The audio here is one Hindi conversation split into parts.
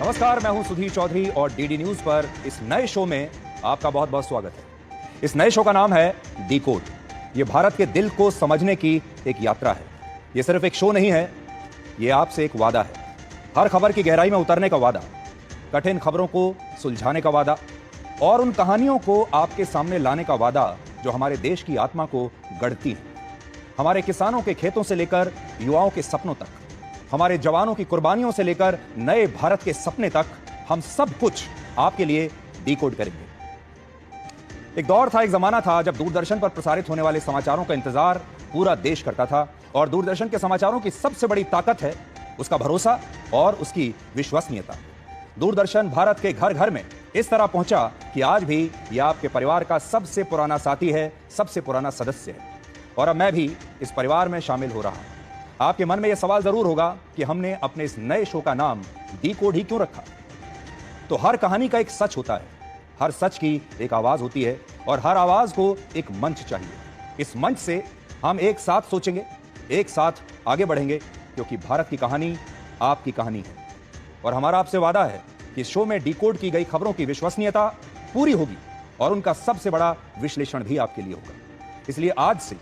नमस्कार, मैं हूं सुधीर चौधरी और डीडी न्यूज पर इस नए शो में आपका बहुत बहुत स्वागत है। इस नए शो का नाम है डिकोड। ये भारत के दिल को समझने की एक यात्रा है। ये सिर्फ एक शो नहीं है, ये आपसे एक वादा है। हर खबर की गहराई में उतरने का वादा, कठिन खबरों को सुलझाने का वादा और उन कहानियों को आपके सामने लाने का वादा जो हमारे देश की आत्मा को गढ़ती है। हमारे किसानों के खेतों से लेकर युवाओं के सपनों तक, हमारे जवानों की कुर्बानियों से लेकर नए भारत के सपने तक, हम सब कुछ आपके लिए डिकोड करेंगे। एक दौर था, एक जमाना था जब दूरदर्शन पर प्रसारित होने वाले समाचारों का इंतजार पूरा देश करता था और दूरदर्शन के समाचारों की सबसे बड़ी ताकत है उसका भरोसा और उसकी विश्वसनीयता। दूरदर्शन भारत के घर घर में इस तरह पहुंचा कि आज भी यह आपके परिवार का सबसे पुराना साथी है, सबसे पुराना सदस्य है। और अब मैं भी इस परिवार में शामिल हो रहा हूं। आपके मन में यह सवाल जरूर होगा कि हमने अपने इस नए शो का नाम डिकोड ही क्यों रखा। तो हर कहानी का एक सच होता है, हर सच की एक आवाज होती है और हर आवाज को एक मंच चाहिए। इस मंच से हम एक साथ सोचेंगे, एक साथ आगे बढ़ेंगे, क्योंकि भारत की कहानी आपकी कहानी है। और हमारा आपसे वादा है कि इस शो में डिकोड की गई खबरों की विश्वसनीयता पूरी होगी और उनका सबसे बड़ा विश्लेषण भी आपके लिए होगा। इसलिए आज से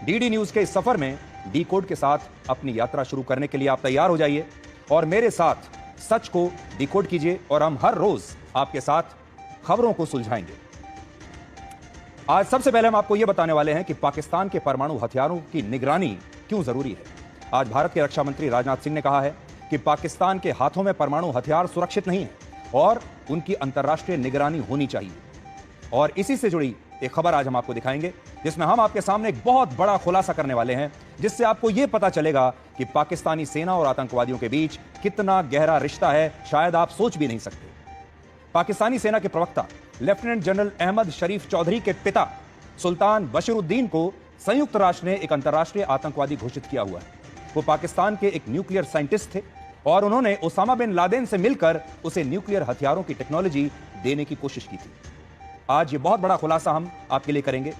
डीडी न्यूज के इस सफर में डिकोड के साथ अपनी यात्रा शुरू करने के लिए आप तैयार हो जाइए और मेरे साथ सच को डिकोड कीजिए और हम हर रोज आपके साथ खबरों को सुलझाएंगे। आज सबसे पहले हम आपको यह बताने वाले हैं कि पाकिस्तान के परमाणु हथियारों की निगरानी क्यों जरूरी है। आज भारत के रक्षा मंत्री राजनाथ सिंह ने कहा है कि पाकिस्तान के हाथों में परमाणु हथियार सुरक्षित नहीं है और उनकी अंतर्राष्ट्रीय निगरानी होनी चाहिए। और इसी से जुड़ी एक खबर आज हम आपको दिखाएंगे, जिसमें हम आपके सामने एक बहुत बड़ा खुलासा करने वाले हैं, जिससे आपको यह पता चलेगा कि पाकिस्तानी सेना और आतंकवादियों के बीच कितना गहरा रिश्ता है, शायद आप सोच भी नहीं सकते। पाकिस्तानी सेना के प्रवक्ता लेफ्टिनेंट जनरल अहमद शरीफ चौधरी के पिता सुल्तान बशीरुद्दीन को संयुक्त राष्ट्र ने एक अंतर्राष्ट्रीय आतंकवादी घोषित किया हुआ है। वो पाकिस्तान के एक न्यूक्लियर साइंटिस्ट थे और उन्होंने ओसामा बिन लादेन से मिलकर उसे न्यूक्लियर हथियारों की टेक्नोलॉजी देने की कोशिश की थी। आज ये बहुत बड़ा खुलासा हम आपके लिए करेंगे।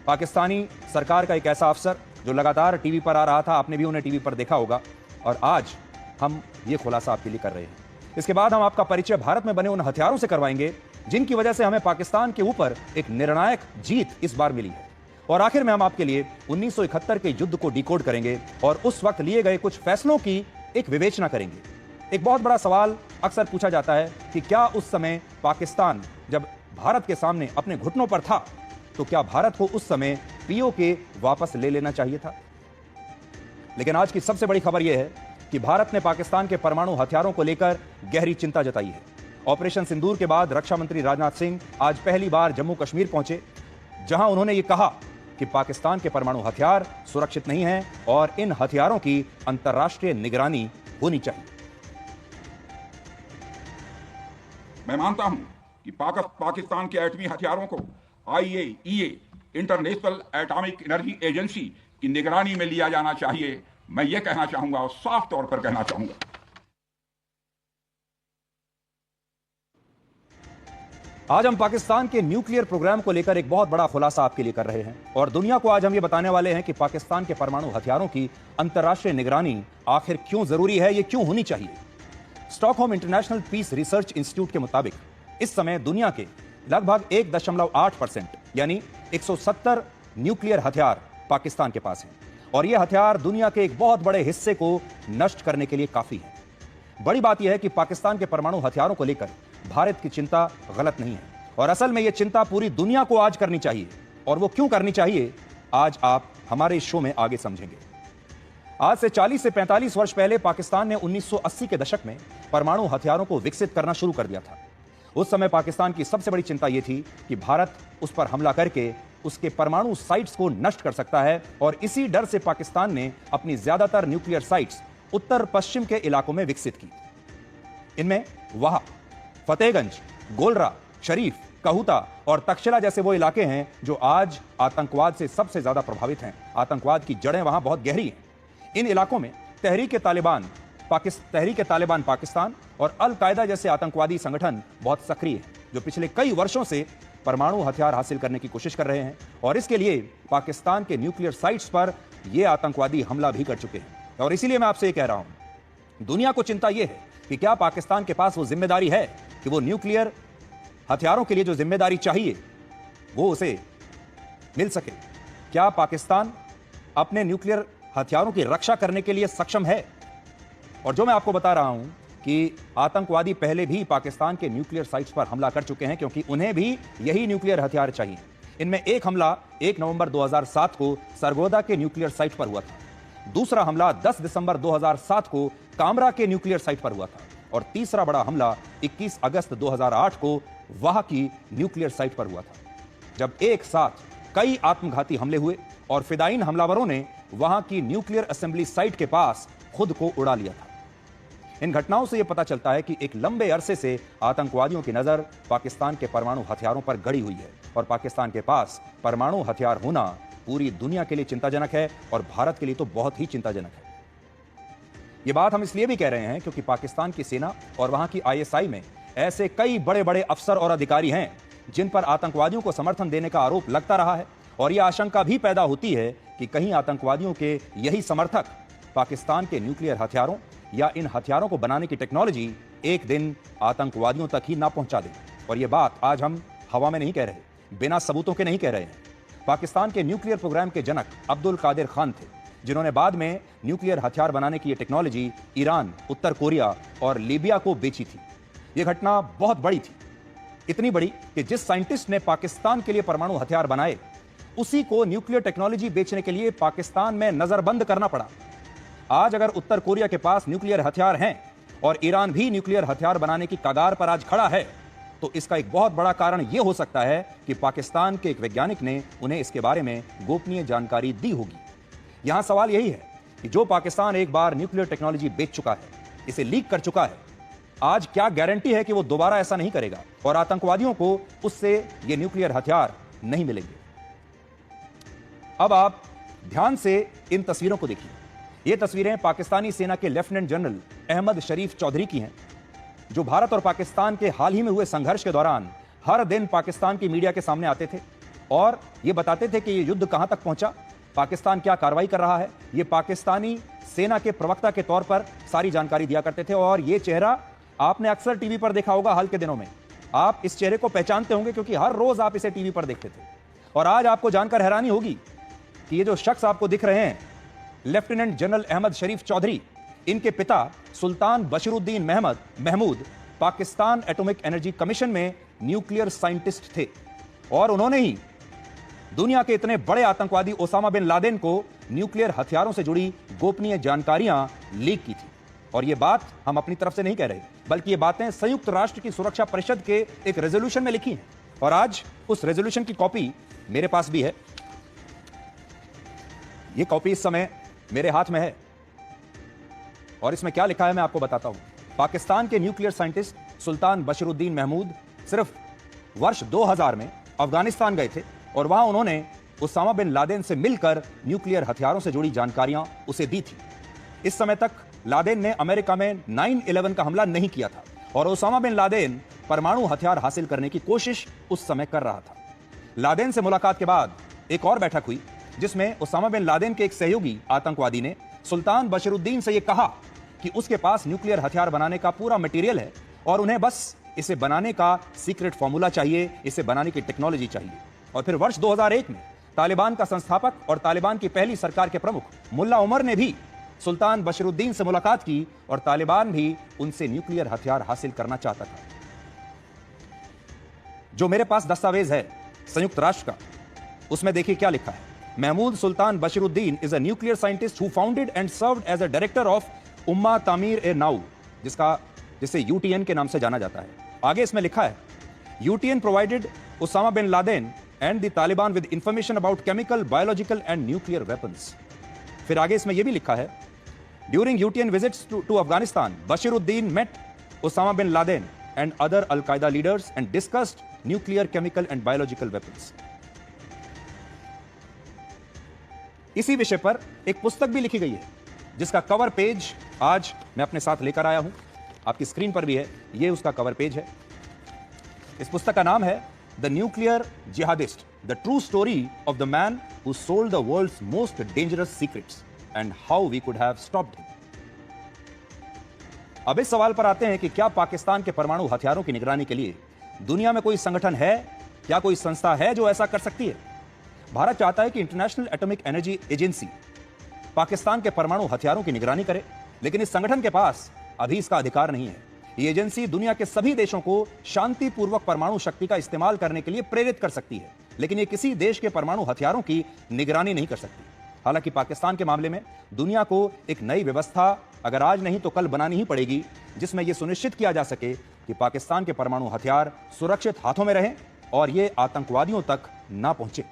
पाकिस्तानी सरकार का एक ऐसा अफसर जो लगातार टीवी पर आ रहा था, आपने भी उन्हें टीवी पर देखा होगा, और आज हम ये खुलासा आपके लिए कर रहे हैं। इसके बाद हम आपका परिचय भारत में बने उन हथियारों से करवाएंगे जिनकी वजह से हमें पाकिस्तान के ऊपर एक निर्णायक जीत इस बार मिली है। और आखिर में हम आपके लिए 1971 के युद्ध को डिकोड करेंगे और उस वक्त लिए गए कुछ फैसलों की एक विवेचना करेंगे। एक बहुत बड़ा सवाल अक्सर पूछा जाता है कि क्या उस समय पाकिस्तान जब भारत के सामने अपने घुटनों पर था, तो क्या भारत को उस समय पीओके वापस ले लेना चाहिए था। लेकिन आज की सबसे बड़ी खबर यह है कि भारत ने पाकिस्तान के परमाणु हथियारों को लेकर गहरी चिंता जताई है। ऑपरेशन सिंदूर के बाद रक्षा मंत्री राजनाथ सिंह आज पहली बार जम्मू कश्मीर पहुंचे, जहां उन्होंने यह कहा कि पाकिस्तान के परमाणु हथियार सुरक्षित नहीं हैं और इन हथियारों की अंतर्राष्ट्रीय निगरानी होनी चाहिए। मैं मानता हूं कि पाकिस्तान के एटमी हथियारों को IAEA international atomic energy agency की निगरानी में लिया जाना चाहिए। मैं ये कहना चाहूंगा और साफ तौर पर कहना चाहूंगा। आज हम पाकिस्तान के न्यूक्लियर प्रोग्राम को लेकर एक बहुत बड़ा खुलासा आपके लिए कर रहे हैं और दुनिया को आज हम ये बताने वाले हैं कि पाकिस्तान के परमाणु हथियारों की अंतर्राष्ट्रीय निगरानी आखिर क्यों जरूरी है, ये क्यों होनी चाहिए। Stockholm International Peace Research Institute के मुताबिक इस समय दुनिया के लगभग 1.8% यानी 170 न्यूक्लियर हथियार पाकिस्तान के पास हैं और यह हथियार दुनिया के एक बहुत बड़े हिस्से को नष्ट करने के लिए काफी है। बड़ी बात यह है कि पाकिस्तान के परमाणु हथियारों को लेकर भारत की चिंता गलत नहीं है और असल में यह चिंता पूरी दुनिया को आज करनी चाहिए। और वो क्यों करनी चाहिए, आज आप हमारे इस शो में आगे समझेंगे। आज से 40 से 45 वर्ष पहले पाकिस्तान ने 1980 के दशक में परमाणु हथियारों को विकसित करना शुरू कर दिया था। उस समय पाकिस्तान की सबसे बड़ी चिंता यह थी कि भारत उस पर हमला करके उसके परमाणु साइट्स को नष्ट कर सकता है और इसी डर से पाकिस्तान ने अपनी ज्यादातर न्यूक्लियर साइट्स उत्तर पश्चिम के इलाकों में विकसित की। इनमें वाह, फतेहगंज, गोलरा, शरीफ, कहूता और तक्षशिला जैसे वो इलाके हैं जो आज आतंकवाद से सबसे ज्यादा प्रभावित हैं। आतंकवाद की जड़ें वहां बहुत गहरी हैं। इन इलाकों में तहरीक तालिबान पाकिस्तान और अल कायदा जैसे आतंकवादी संगठन बहुत सक्रिय हैं, जो पिछले कई वर्षों से परमाणु हथियार हासिल करने की कोशिश कर रहे हैं और इसके लिए पाकिस्तान के न्यूक्लियर साइट्स पर ये आतंकवादी हमला भी कर चुके हैं। और इसीलिए मैं आपसे ये कह रहा हूं, दुनिया को चिंता यह है कि क्या पाकिस्तान के पास वो जिम्मेदारी है कि वो न्यूक्लियर हथियारों के लिए जो जिम्मेदारी चाहिए वो उसे मिल सके। क्या पाकिस्तान अपने न्यूक्लियर हथियारों की रक्षा करने के लिए सक्षम है? और जो मैं आपको बता रहा हूं कि आतंकवादी पहले भी पाकिस्तान के न्यूक्लियर साइट्स पर हमला कर चुके हैं, क्योंकि उन्हें भी यही न्यूक्लियर हथियार चाहिए। इनमें एक हमला 1 नवंबर 2007 को सरगोदा के न्यूक्लियर साइट पर हुआ था, दूसरा हमला 10 दिसंबर 2007 को कामरा के न्यूक्लियर साइट पर हुआ था, और तीसरा बड़ा हमला 21 अगस्त 2008 को वाह की न्यूक्लियर साइट पर हुआ था, जब एक साथ कई आत्मघाती हमले हुए और फिदायीन हमलावरों ने वहां की न्यूक्लियर असेंबली साइट के पास खुद को उड़ा लिया था। इन घटनाओं से यह पता चलता है कि एक लंबे अरसे से आतंकवादियों की नजर पाकिस्तान के परमाणु हथियारों पर गड़ी हुई है, और पाकिस्तान के पास परमाणु हथियार होना पूरी दुनिया के लिए चिंताजनक है और भारत के लिए तो बहुत ही चिंताजनक है। यह बात हम इसलिए भी कह रहे हैं क्योंकि पाकिस्तान की सेना और वहां की ISI में ऐसे कई बड़े बड़े अफसर और अधिकारी हैं जिन पर आतंकवादियों को समर्थन देने का आरोप लगता रहा है, और यह आशंका भी पैदा होती है कि कहीं आतंकवादियों के यही समर्थक पाकिस्तान के न्यूक्लियर हथियारों या इन हथियारों को बनाने की टेक्नोलॉजी एक दिन आतंकवादियों तक ही ना पहुंचा दे। और यह बात आज हम हवा में नहीं कह रहे, बिना सबूतों के नहीं कह रहे हैं। पाकिस्तान के न्यूक्लियर प्रोग्राम के जनक अब्दुल कादिर खान थे, जिन्होंने बाद में न्यूक्लियर हथियार बनाने की यह टेक्नोलॉजी ईरान, उत्तर कोरिया और लीबिया को बेची थी। यह घटना बहुत बड़ी थी, इतनी बड़ी कि जिस साइंटिस्ट ने पाकिस्तान के लिए परमाणु हथियार बनाए उसी को न्यूक्लियर टेक्नोलॉजी बेचने के लिए पाकिस्तान में नजरबंद करना पड़ा। आज अगर उत्तर कोरिया के पास न्यूक्लियर हथियार हैं और ईरान भी न्यूक्लियर हथियार बनाने की कगार पर आज खड़ा है, तो इसका एक बहुत बड़ा कारण यह हो सकता है कि पाकिस्तान के एक वैज्ञानिक ने उन्हें इसके बारे में गोपनीय जानकारी दी होगी। यहां सवाल यही है कि जो पाकिस्तान एक बार न्यूक्लियर टेक्नोलॉजी बेच चुका है, इसे लीक कर चुका है, आज क्या गारंटी है कि वो दोबारा ऐसा नहीं करेगा और आतंकवादियों को उससे ये न्यूक्लियर हथियार नहीं मिलेंगे। अब आप ध्यान से इन तस्वीरों को देखिए। ये तस्वीरें पाकिस्तानी सेना के लेफ्टिनेंट जनरल अहमद शरीफ चौधरी की हैं, जो भारत और पाकिस्तान के हाल ही में हुए संघर्ष के दौरान हर दिन पाकिस्तान की मीडिया के सामने आते थे और ये बताते थे कि ये युद्ध कहां तक पहुंचा, पाकिस्तान क्या कार्रवाई कर रहा है। ये पाकिस्तानी सेना के प्रवक्ता के तौर पर सारी जानकारी दिया करते थे। और ये चेहरा आपने अक्सर टीवी पर देखा होगा हाल के दिनों में। आप इस चेहरे को पहचानते होंगे क्योंकि हर रोज आप इसे टीवी पर देखते थे। और आज आपको जानकर हैरानी होगी कि ये जो शख्स आपको दिख रहे हैं, लेफ्टिनेंट जनरल अहमद शरीफ चौधरी, इनके पिता Sultan Bashiruddin Mahmood Pakistan atomic energy commission में न्यूक्लियर साइंटिस्ट थे, और उन्होंने ही दुनिया के इतने बड़े आतंकवादी ओसामा बिन लादेन को न्यूक्लियर हथियारों से जुड़ी गोपनीय जानकारियां लीक की थी। और यह बात हम अपनी तरफ से नहीं कह रहे, बल्कि ये बातें संयुक्त राष्ट्र की सुरक्षा परिषद के एक रेजोल्यूशन में लिखी हैं। और आज उस रेजोल्यूशन की कॉपी मेरे पास भी है। यह कॉपी इस समय मेरे हाथ में है और इसमें क्या लिखा है मैं आपको बताता हूं। पाकिस्तान के न्यूक्लियर साइंटिस्ट सुल्तान बशीरुद्दीन महमूद सिर्फ वर्ष 2000 में अफगानिस्तान गए थे और वहां उन्होंने ओसामा बिन लादेन से मिलकर न्यूक्लियर हथियारों से जुड़ी जानकारियां उसे दी थी। इस समय तक लादेन ने अमेरिका में 9/11 का हमला नहीं किया था और ओसामा बिन लादेन परमाणु हथियार हासिल करने की कोशिश उस समय कर रहा था। लादेन से मुलाकात के बाद एक और बैठक हुई जिसमें ओसामा बिन लादेन के एक सहयोगी आतंकवादी ने सुल्तान बशीरुद्दीन से यह कहा कि उसके पास न्यूक्लियर हथियार बनाने का पूरा मटेरियल है और उन्हें बस इसे बनाने का सीक्रेट फॉर्मूला चाहिए, इसे बनाने की टेक्नोलॉजी चाहिए। और फिर वर्ष 2001 में तालिबान का संस्थापक और तालिबान की पहली सरकार के प्रमुख मुल्ला उमर ने भी सुल्तान बशीरुद्दीन से मुलाकात की और तालिबान भी उनसे न्यूक्लियर हथियार हासिल करना चाहता था। जो मेरे पास दस्तावेज है संयुक्त राष्ट्र का, उसमें देखिए क्या लिखा है। Mahmood Sultan Bashiruddin is a nuclear scientist who founded and served as a director of Ummah Tameer e now, जिसे UTN के नाम से जाना जाता है। आगे इसमें लिखा है, UTN provided Osama bin Laden and the Taliban with information about chemical, biological and nuclear weapons. फिर आगे इसमें यह भी लिखा है, during UTN visits to Afghanistan, Bashiruddin met Osama bin Laden and other al-Qaeda leaders and discussed nuclear, chemical and biological weapons. इसी विषय पर एक पुस्तक भी लिखी गई है जिसका कवर पेज आज मैं अपने साथ लेकर आया हूं, आपकी स्क्रीन पर भी है, यह उसका कवर पेज है। इस पुस्तक का नाम है the nuclear jihadist, the true story of the man who sold the world's most dangerous secrets and how we could have stopped him. अब इस सवाल पर आते हैं कि क्या पाकिस्तान के परमाणु हथियारों की निगरानी के लिए दुनिया में कोई संगठन है, क्या कोई संस्था है जो ऐसा कर सकती है? भारत चाहता है कि international atomic energy agency Pakistan के परमाणु हथियारों की निगरानी करे, लेकिन इस संगठन के पास अभी इसका अधिकार नहीं है। ये एजेंसी दुनिया के सभी देशों को शांतिपूर्वक परमाणु शक्ति का इस्तेमाल करने के लिए प्रेरित कर सकती है, लेकिन ये किसी देश के परमाणु हथियारों की निगरानी नहीं कर सकती। हालांकि पाकिस्तान के मामले में दुनिया को एक नई व्यवस्था अगर आज नहीं तो कल बनानी ही पड़ेगी, जिसमें यह सुनिश्चित किया जा सके कि पाकिस्तान के परमाणु हथियार सुरक्षित हाथों में रहें और ये आतंकवादियों तक ना पहुंचे।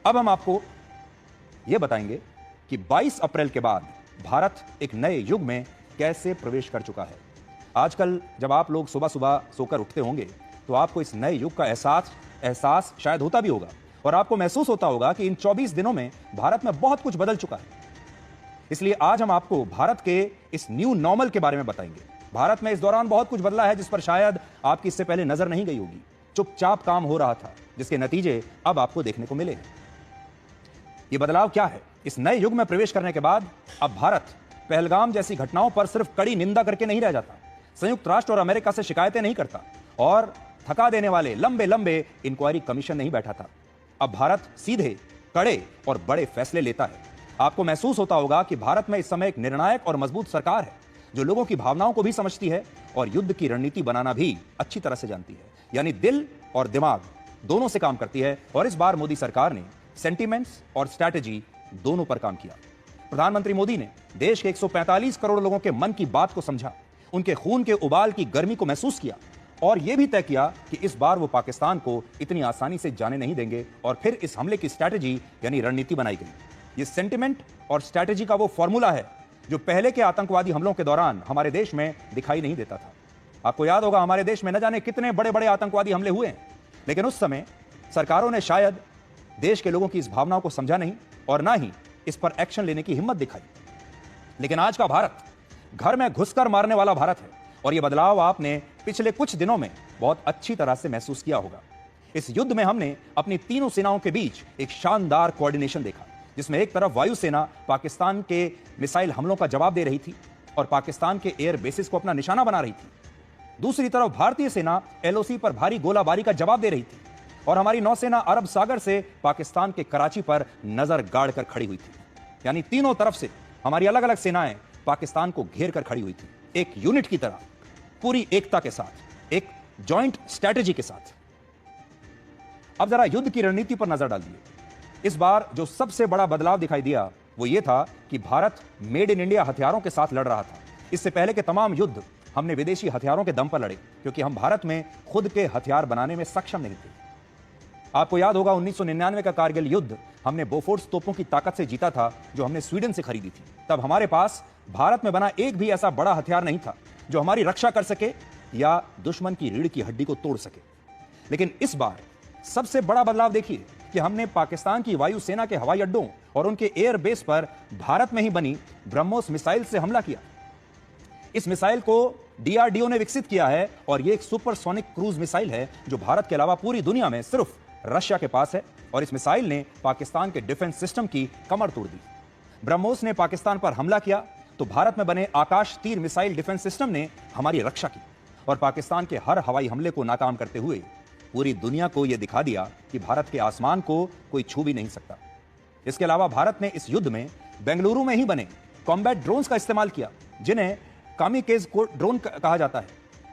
अब हम आपको यह बताएंगे कि 22 अप्रैल के बाद भारत एक नए युग में कैसे प्रवेश कर चुका है। आजकल जब आप लोग सुबह सुबह सोकर उठते होंगे तो आपको इस नए युग का एहसास शायद होता भी होगा और आपको महसूस होता होगा कि इन 24 दिनों में भारत में बहुत कुछ बदल चुका है। इसलिए आज हम आपको भारत के इस न्यू नॉर्मल के बारे में बताएंगे। भारत में इस दौरान बहुत कुछ बदला है जिस पर शायद आपकी इससे पहले नजर नहीं गई होगी। चुपचाप काम हो रहा था, जिसके नतीजे अब आपको देखने को मिले हैं। यह बदलाव क्या है? इस नए युग में प्रवेश करने के बाद अब भारत पहलगाम जैसी घटनाओं पर सिर्फ कड़ी निंदा करके नहीं रह जाता, संयुक्त राष्ट्र और अमेरिका से शिकायतें नहीं करता और थका देने वाले लंबे लंबे इंक्वायरी कमीशन नहीं बैठाता। अब भारत सीधे, कड़े और बड़े फैसले लेता है। आपको महसूस होता होगा कि भारत में इस समय एक निर्णायक और मजबूत सरकार है जो लोगों की भावनाओं को भी समझती है और युद्ध की रणनीति बनाना भी अच्छी तरह से जानती है। यानी दिल और दिमाग दोनों से काम करती है और इस बार मोदी सरकार ने सेंटिमेंट्स और स्ट्रैटेजी दोनों पर काम किया। प्रधानमंत्री मोदी ने देश के 145 करोड़ लोगों के मन की बात को समझा, उनके खून के उबाल की गर्मी को महसूस किया और यह भी तय किया कि इस बार वो पाकिस्तान को इतनी आसानी से जाने नहीं देंगे और फिर इस हमले की स्ट्रैटेजी यानी रणनीति बनाई गई। ये सेंटिमेंट और स्ट्रैटेजी का वो फॉर्मूला है जो पहले के आतंकवादी हमलों के दौरान हमारे देश में दिखाई नहीं देता था। आपको याद होगा हमारे देश में न जाने कितने बड़े बड़े आतंकवादी हमले हुए हैं, लेकिन उस समय सरकारों ने शायद देश के लोगों की इस भावनाओं को समझा नहीं और ना ही इस पर एक्शन लेने की हिम्मत दिखाई। लेकिन आज का भारत घर में घुसकर मारने वाला भारत है और यह बदलाव आपने पिछले कुछ दिनों में बहुत अच्छी तरह से महसूस किया होगा। इस युद्ध में हमने अपनी तीनों सेनाओं के बीच एक शानदार कोऑर्डिनेशन देखा, जिसमें एक तरफ वायुसेना पाकिस्तान के मिसाइल हमलों का जवाब दे रही थी और पाकिस्तान के एयर बेसिस को अपना निशाना बना रही थी। दूसरी तरफ भारतीय सेना एलओसी पर भारी गोलाबारी का जवाब दे रही थी और हमारी नौसेना अरब सागर से पाकिस्तान के कराची पर नजर गाड़ कर खड़ी हुई थी। यानी तीनों तरफ से हमारी अलग अलग सेनाएं पाकिस्तान को घेर कर खड़ी हुई थी, एक यूनिट की तरह, पूरी एकता के साथ, एक जॉइंट स्ट्रैटेजी के साथ। अब जरा युद्ध की रणनीति पर नजर डालिए। इस बार जो सबसे बड़ा बदलाव दिखाई दिया वो ये था कि भारत मेड इन इंडिया हथियारों के साथ लड़ रहा था। इससे पहले के तमाम युद्ध हमने विदेशी हथियारों के दम पर लड़े, क्योंकि हम भारत में खुद के हथियार बनाने में सक्षम नहीं थे। आपको याद होगा 1999 का कारगिल युद्ध हमने बोफोर्स तोपों की ताकत से जीता था, जो हमने स्वीडन से खरीदी थी। तब हमारे पास भारत में बना एक भी ऐसा बड़ा हथियार नहीं था जो हमारी रक्षा कर सके या दुश्मन की रीढ़ की हड्डी को तोड़ सके। लेकिन इस बार सबसे बड़ा बदलाव देखिए कि हमने पाकिस्तान की वायुसेना के हवाई अड्डों और उनके एयर बेस पर भारत में ही बनी ब्रह्मोस मिसाइल से हमला किया। इस मिसाइल को डीआरडीओ ने विकसित किया है और यह एक सुपरसोनिक क्रूज मिसाइल है जो भारत के अलावा पूरी दुनिया में सिर्फ रशिया के पास है और इस मिसाइल ने पाकिस्तान के डिफेंस सिस्टम की कमर तोड़ दी। ब्रह्मोस ने पाकिस्तान पर हमला किया तो भारत में बने आकाश तीर मिसाइल डिफेंस सिस्टम ने हमारी रक्षा की और पाकिस्तान के हर हवाई हमले को नाकाम करते हुए पूरी दुनिया को यह दिखा दिया कि भारत के आसमान को कोई छू भी नहीं सकता। इसके अलावा भारत ने इस युद्ध में बेंगलुरु में ही बने कॉम्बैट ड्रोन्स का इस्तेमाल किया, जिन्हें कामिकेज ड्रोन कहा जाता है।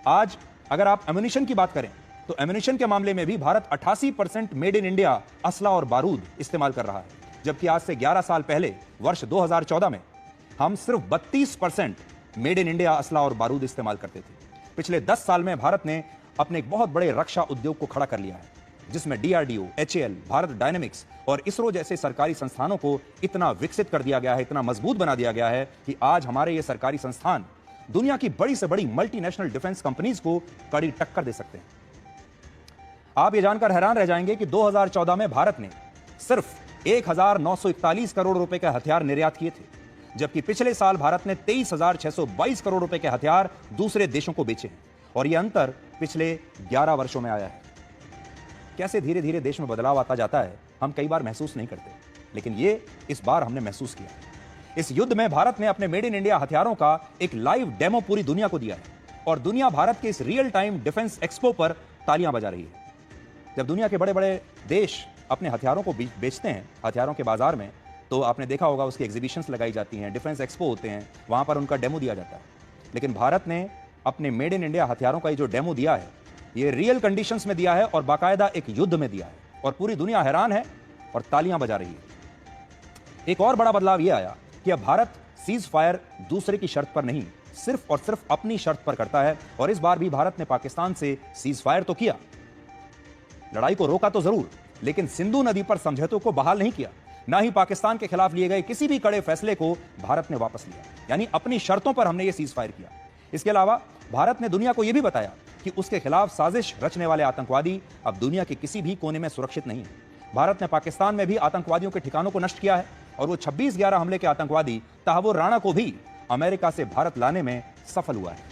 आज अगर आप एम्यूनिशन की बात करें तो एम्यूनिशन के मामले में भी भारत 88% मेड इन इंडिया असला और बारूद इस्तेमाल कर रहा है, जबकि आज से 11 साल पहले वर्ष 2014 में हम सिर्फ 32% मेड इन इंडिया असला और बारूद इस्तेमाल करते थे। पिछले 10 साल में भारत ने अपने एक बहुत बड़े रक्षा उद्योग को खड़ा कर लिया है, जिसमें डीआरडीओ, एचएएल, भारत डायनेमिक्स और इसरो जैसे सरकारी संस्थानों को इतना विकसित कर दिया गया है, इतना मजबूत बना दिया गया है कि आज हमारे ये सरकारी संस्थान दुनिया की बड़ी से बड़ी मल्टीनेशनल डिफेंस कंपनीज को कड़ी टक्कर दे सकते हैं। आप ये जानकर हैरान रह जाएंगे कि 2014 में भारत ने सिर्फ 1941 करोड़ रुपए के हथियार निर्यात किए थे, जबकि पिछले साल भारत ने 23,622 करोड़ रुपए के हथियार दूसरे देशों को बेचे हैं और यह अंतर पिछले 11 वर्षों में आया है। कैसे धीरे धीरे देश में बदलाव आता जाता है हम कई बार महसूस नहीं करते, लेकिन ये इस बार हमने महसूस किया। इस युद्ध में भारत ने अपने मेड इन इंडिया हथियारों का एक लाइव डेमो पूरी दुनिया को दिया है और दुनिया भारत के इस रियल टाइम डिफेंस एक्सपो पर तालियां बजा रही है। जब दुनिया के बड़े बड़े देश अपने हथियारों को बेचते हैं हथियारों के बाजार में, तो आपने देखा होगा उसकी एग्जीबिशंस लगाई जाती हैं, डिफेंस एक्सपो होते हैं, वहां पर उनका डेमो दिया जाता है। लेकिन भारत ने अपने मेड इन इंडिया हथियारों का ये जो डेमो दिया है, ये रियल कंडीशंस में दिया है और बाकायदा एक युद्ध में दिया है और पूरी दुनिया हैरान है और तालियां बजा रही है। एक और बड़ा बदलाव यह आया कि अब भारत सीज फायर दूसरे की शर्त पर नहीं, सिर्फ और सिर्फ अपनी शर्त पर करता है और इस बार भी भारत ने पाकिस्तान से सीज फायर तो किया, लड़ाई को रोका तो जरूर, लेकिन सिंधु नदी पर समझौते को बहाल नहीं किया। ना ही पाकिस्तान के खिलाफ लिए गए किसी भी कड़े फैसले को भारत ने वापस लिया, यानी अपनी शर्तों पर हमने यह सीज फायर किया। इसके अलावा भारत ने दुनिया को यह भी बताया कि उसके खिलाफ साजिश रचने वाले आतंकवादी अब दुनिया के किसी भी कोने में सुरक्षित नहीं है। भारत ने पाकिस्तान में भी आतंकवादियों के ठिकानों को नष्ट किया है और वो 26/11 हमले के आतंकवादी तहव्वुर राणा को भी अमेरिका से भारत लाने में सफल हुआ है।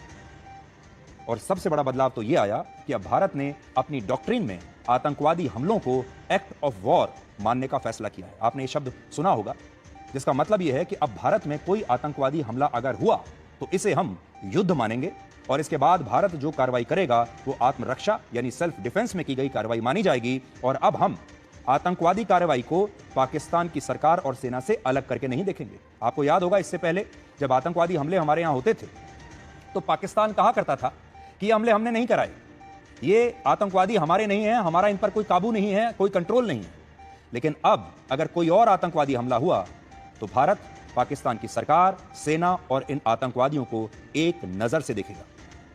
और सबसे बड़ा बदलाव तो यह आया कि अब भारत ने अपनी डॉक्ट्रिन में आतंकवादी हमलों को एक्ट ऑफ वॉर मानने का फैसला किया है। आपने ये शब्द सुना होगा, जिसका मतलब यह है कि अब भारत में कोई आतंकवादी हमला अगर हुआ तो इसे हम युद्ध मानेंगे और इसके बाद भारत जो कार्रवाई करेगा वो आत्मरक्षा यानी सेल्फ डिफेंस में की गई कार्रवाई मानी जाएगी। और अब हम आतंकवादी कार्रवाई को पाकिस्तान की सरकार और सेना से अलग करके नहीं देखेंगे। आपको याद होगा, इससे पहले जब आतंकवादी हमले हमारे यहां होते थे तो पाकिस्तान कहा करता था कि ये हमले हमने नहीं कराए, ये आतंकवादी हमारे नहीं हैं, हमारा इन पर कोई काबू नहीं है, कोई कंट्रोल नहीं है। लेकिन अब अगर कोई और आतंकवादी हमला हुआ तो भारत पाकिस्तान की सरकार, सेना और इन आतंकवादियों को एक नजर से देखेगा।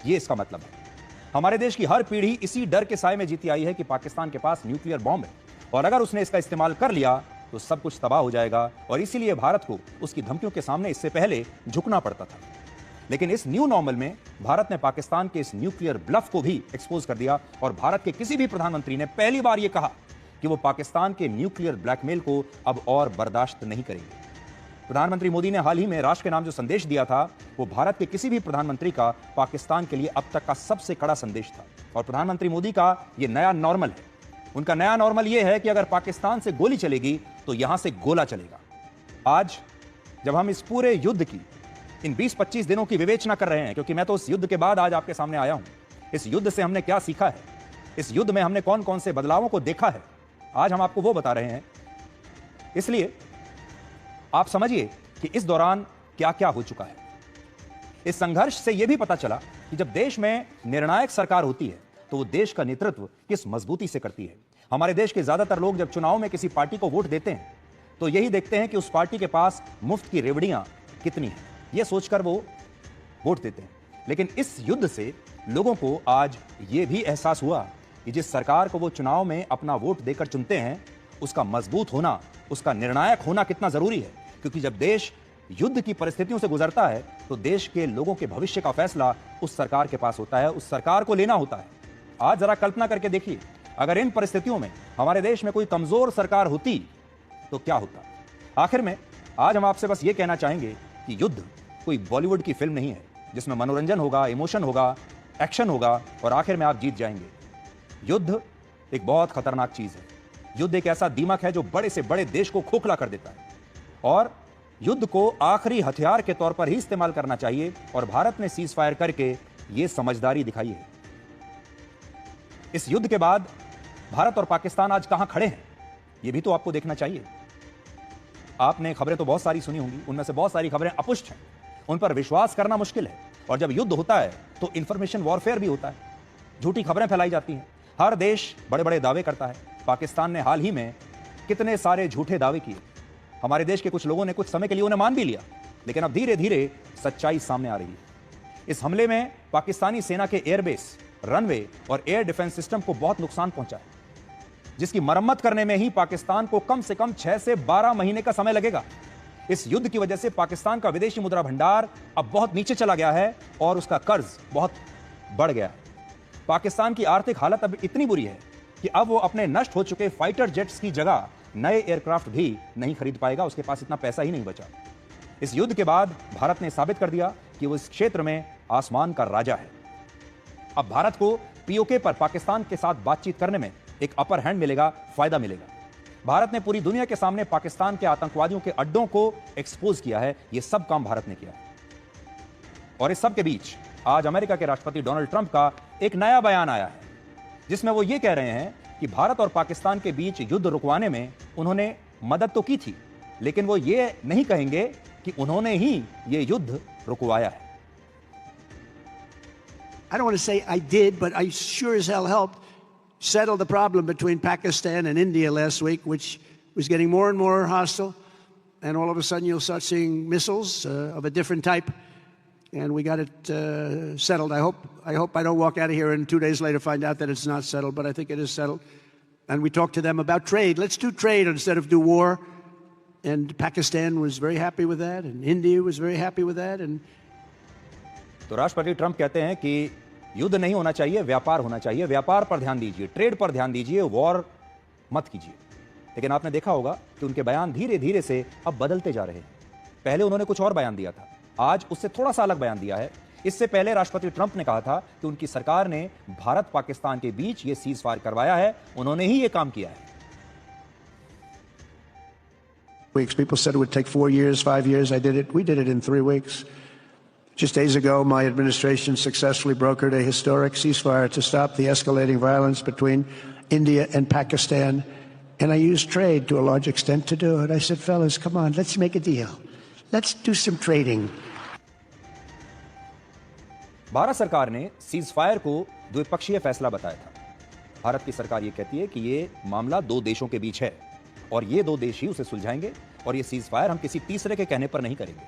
ये इसका मतलब है। हमारे देश की हर पीढ़ी इसी डर के साए में जीती आई है कि पाकिस्तान के पास न्यूक्लियर बॉम्ब है और अगर उसने इसका इस्तेमाल कर लिया तो सब कुछ तबाह हो जाएगा और इसीलिए भारत को उसकी धमकियों के सामने इससे पहले झुकना पड़ता था। लेकिन इस न्यू नॉर्मल में भारत ने पाकिस्तान के इस न्यूक्लियर ब्लफ को भी एक्सपोज कर दिया और भारत के किसी भी प्रधानमंत्री ने पहली बार यह कहा कि वो पाकिस्तान के न्यूक्लियर ब्लैकमेल को अब और बर्दाश्त नहीं करेंगे। प्रधानमंत्री मोदी ने हाल ही में राष्ट्र के नाम जो संदेश दिया था वो भारत के किसी भी प्रधानमंत्री का पाकिस्तान के लिए अब तक का सबसे कड़ा संदेश था। और प्रधानमंत्री मोदी का यह नया नॉर्मल है। उनका नया नॉर्मल यह है कि अगर पाकिस्तान से गोली चलेगी तो यहां से गोला चलेगा। आज जब हम इस पूरे युद्ध की इन 20-25 दिनों की विवेचना कर रहे हैं, क्योंकि मैं तो उस युद्ध के बाद आज आपके सामने आया हूं, इस युद्ध से हमने क्या सीखा है, इस युद्ध में हमने कौन कौन से बदलावों को देखा है, आज हम आपको वो बता रहे हैं। इसलिए आप समझिए कि इस दौरान क्या क्या हो चुका है। इस संघर्ष से यह भी पता चला कि जब देश में निर्णायक सरकार होती है तो वो देश का नेतृत्व किस मजबूती से करती है। हमारे देश के ज्यादातर लोग जब चुनाव में किसी पार्टी को वोट देते हैं तो यही देखते हैं कि उस पार्टी के पास मुफ्त की रेवड़ियां कितनी हैं, यह सोचकर वो वोट देते हैं। लेकिन इस युद्ध से लोगों को आज यह भी एहसास हुआ कि जिस सरकार को वो चुनाव में अपना वोट देकर चुनते हैं उसका मजबूत होना, उसका निर्णायक होना कितना जरूरी है। क्योंकि जब देश युद्ध की परिस्थितियों से गुजरता है तो देश के लोगों के भविष्य का फैसला उस सरकार के पास होता है, उस सरकार को लेना होता है। आज जरा कल्पना करके देखिए, अगर इन परिस्थितियों में हमारे देश में कोई कमजोर सरकार होती तो क्या होता। आखिर में आज हम आपसे बस ये कहना चाहेंगे कि युद्ध कोई बॉलीवुड की फिल्म नहीं है जिसमें मनोरंजन होगा, इमोशन होगा, एक्शन होगा और आखिर में आप जीत जाएंगे। युद्ध एक बहुत खतरनाक चीज है। युद्ध एक ऐसा दीमक है जो बड़े से बड़े देश को खोखला कर देता है और युद्ध को आखिरी हथियार के तौर पर ही इस्तेमाल करना चाहिए और भारत ने सीज फायर करके यह समझदारी दिखाई है। इस युद्ध के बाद भारत और पाकिस्तान आज कहां खड़े हैं यह भी तो आपको देखना चाहिए। आपने खबरें तो बहुत सारी सुनी होंगी, उनमें से बहुत सारी खबरें अपुष्ट हैं, उन पर विश्वास करना मुश्किल है। और जब युद्ध होता है तो इंफॉर्मेशन वॉरफेयर भी होता है, झूठी खबरें फैलाई जाती हैं, हर देश बड़े बड़े दावे करता है। पाकिस्तान ने हाल ही में कितने सारे झूठे दावे किए, हमारे देश के कुछ लोगों ने कुछ समय के लिए उन्हें मान भी लिया, लेकिन अब धीरे धीरे सच्चाई सामने आ रही है। इस हमले में पाकिस्तानी सेना के एयरबेस, रनवे और एयर डिफेंस सिस्टम को बहुत नुकसान पहुंचा है, जिसकी मरम्मत करने में ही पाकिस्तान को कम से कम 6 से 12 महीने का समय लगेगा। इस युद्ध की वजह से पाकिस्तान का विदेशी मुद्रा भंडार अब बहुत नीचे चला गया है और उसका कर्ज बहुत बढ़ गया है। पाकिस्तान की आर्थिक हालत अब इतनी बुरी है कि अब वो अपने नष्ट हो चुके फाइटर जेट्स की जगह नए एयरक्राफ्ट भी नहीं खरीद पाएगा, उसके पास इतना पैसा ही नहीं बचा। इस युद्ध के बाद भारत ने साबित कर दिया कि वो इस क्षेत्र में आसमान का राजा है। अब भारत को पीओके पर पाकिस्तान के साथ बातचीत करने में एक अपर हैंड मिलेगा, फायदा मिलेगा। भारत ने पूरी दुनिया के सामने पाकिस्तान के आतंकवादियों के अड्डों को एक्सपोज किया है। यह सब काम भारत ने किया है। और इस सब के बीच आज अमेरिका के राष्ट्रपति डोनाल्ड ट्रंप का एक नया बयान आया है, जिसमें वो ये कह रहे हैं कि भारत और पाकिस्तान के बीच युद्ध रुकवाने में उन्होंने मदद तो की थी, लेकिन वो ये नहीं कहेंगे कि उन्होंने ही ये युद्ध रुकवाया है। I don't want to say I did, but I sure as hell helped settle the problem between Pakistan and India last week, which was getting more and more hostile. And all of a sudden you'll start seeing missiles of a different type. And we got it settled. I hope I don't walk out of here and 2 days later find out that it's not settled, but I think it is settled. And we talked to them about trade. Let's do trade instead of do war. And Pakistan was very happy with that, and India was very happy with that. And तो राष्ट्रपति ट्रंप कहते हैं कि युद्ध नहीं होना चाहिए, व्यापार होना चाहिए। व्यापार पर ध्यान दीजिए, ट्रेड पर ध्यान दीजिए, वॉर मत कीजिए। लेकिन आपने देखा होगा कि उनके बयान धीरे धीरे से अब बदलते जा रहे हैं। पहले उन्होंने कुछ और बयान दिया था, आज उससे थोड़ा सा अलग बयान दिया है। इससे पहले राष्ट्रपति ट्रंप ने कहा था कि उनकी सरकार ने भारत पाकिस्तान के बीच ये सीज फायर करवाया है, उन्होंने ही ये काम किया है। weeks. People said it would take 4 years, 5 years. I did it. We did it in 3 weeks. Just days ago, my administration successfully brokered a historic ceasefire to stop the escalating violence between India and Pakistan. And I used trade to a large extent to do it. I said, fellas, come on, let's make a deal. Let's do some trading. Bharat सरकार ने सीज फायर को द्विपक्षीय फैसला बताया था। भारत की सरकार ये कहती है कि ये मामला 2 देशों के बीच है और ये 2 देश ही उसे सुलझाएंगे और ये सीज फायर हम किसी तीसरे के कहने पर नहीं करेंगे।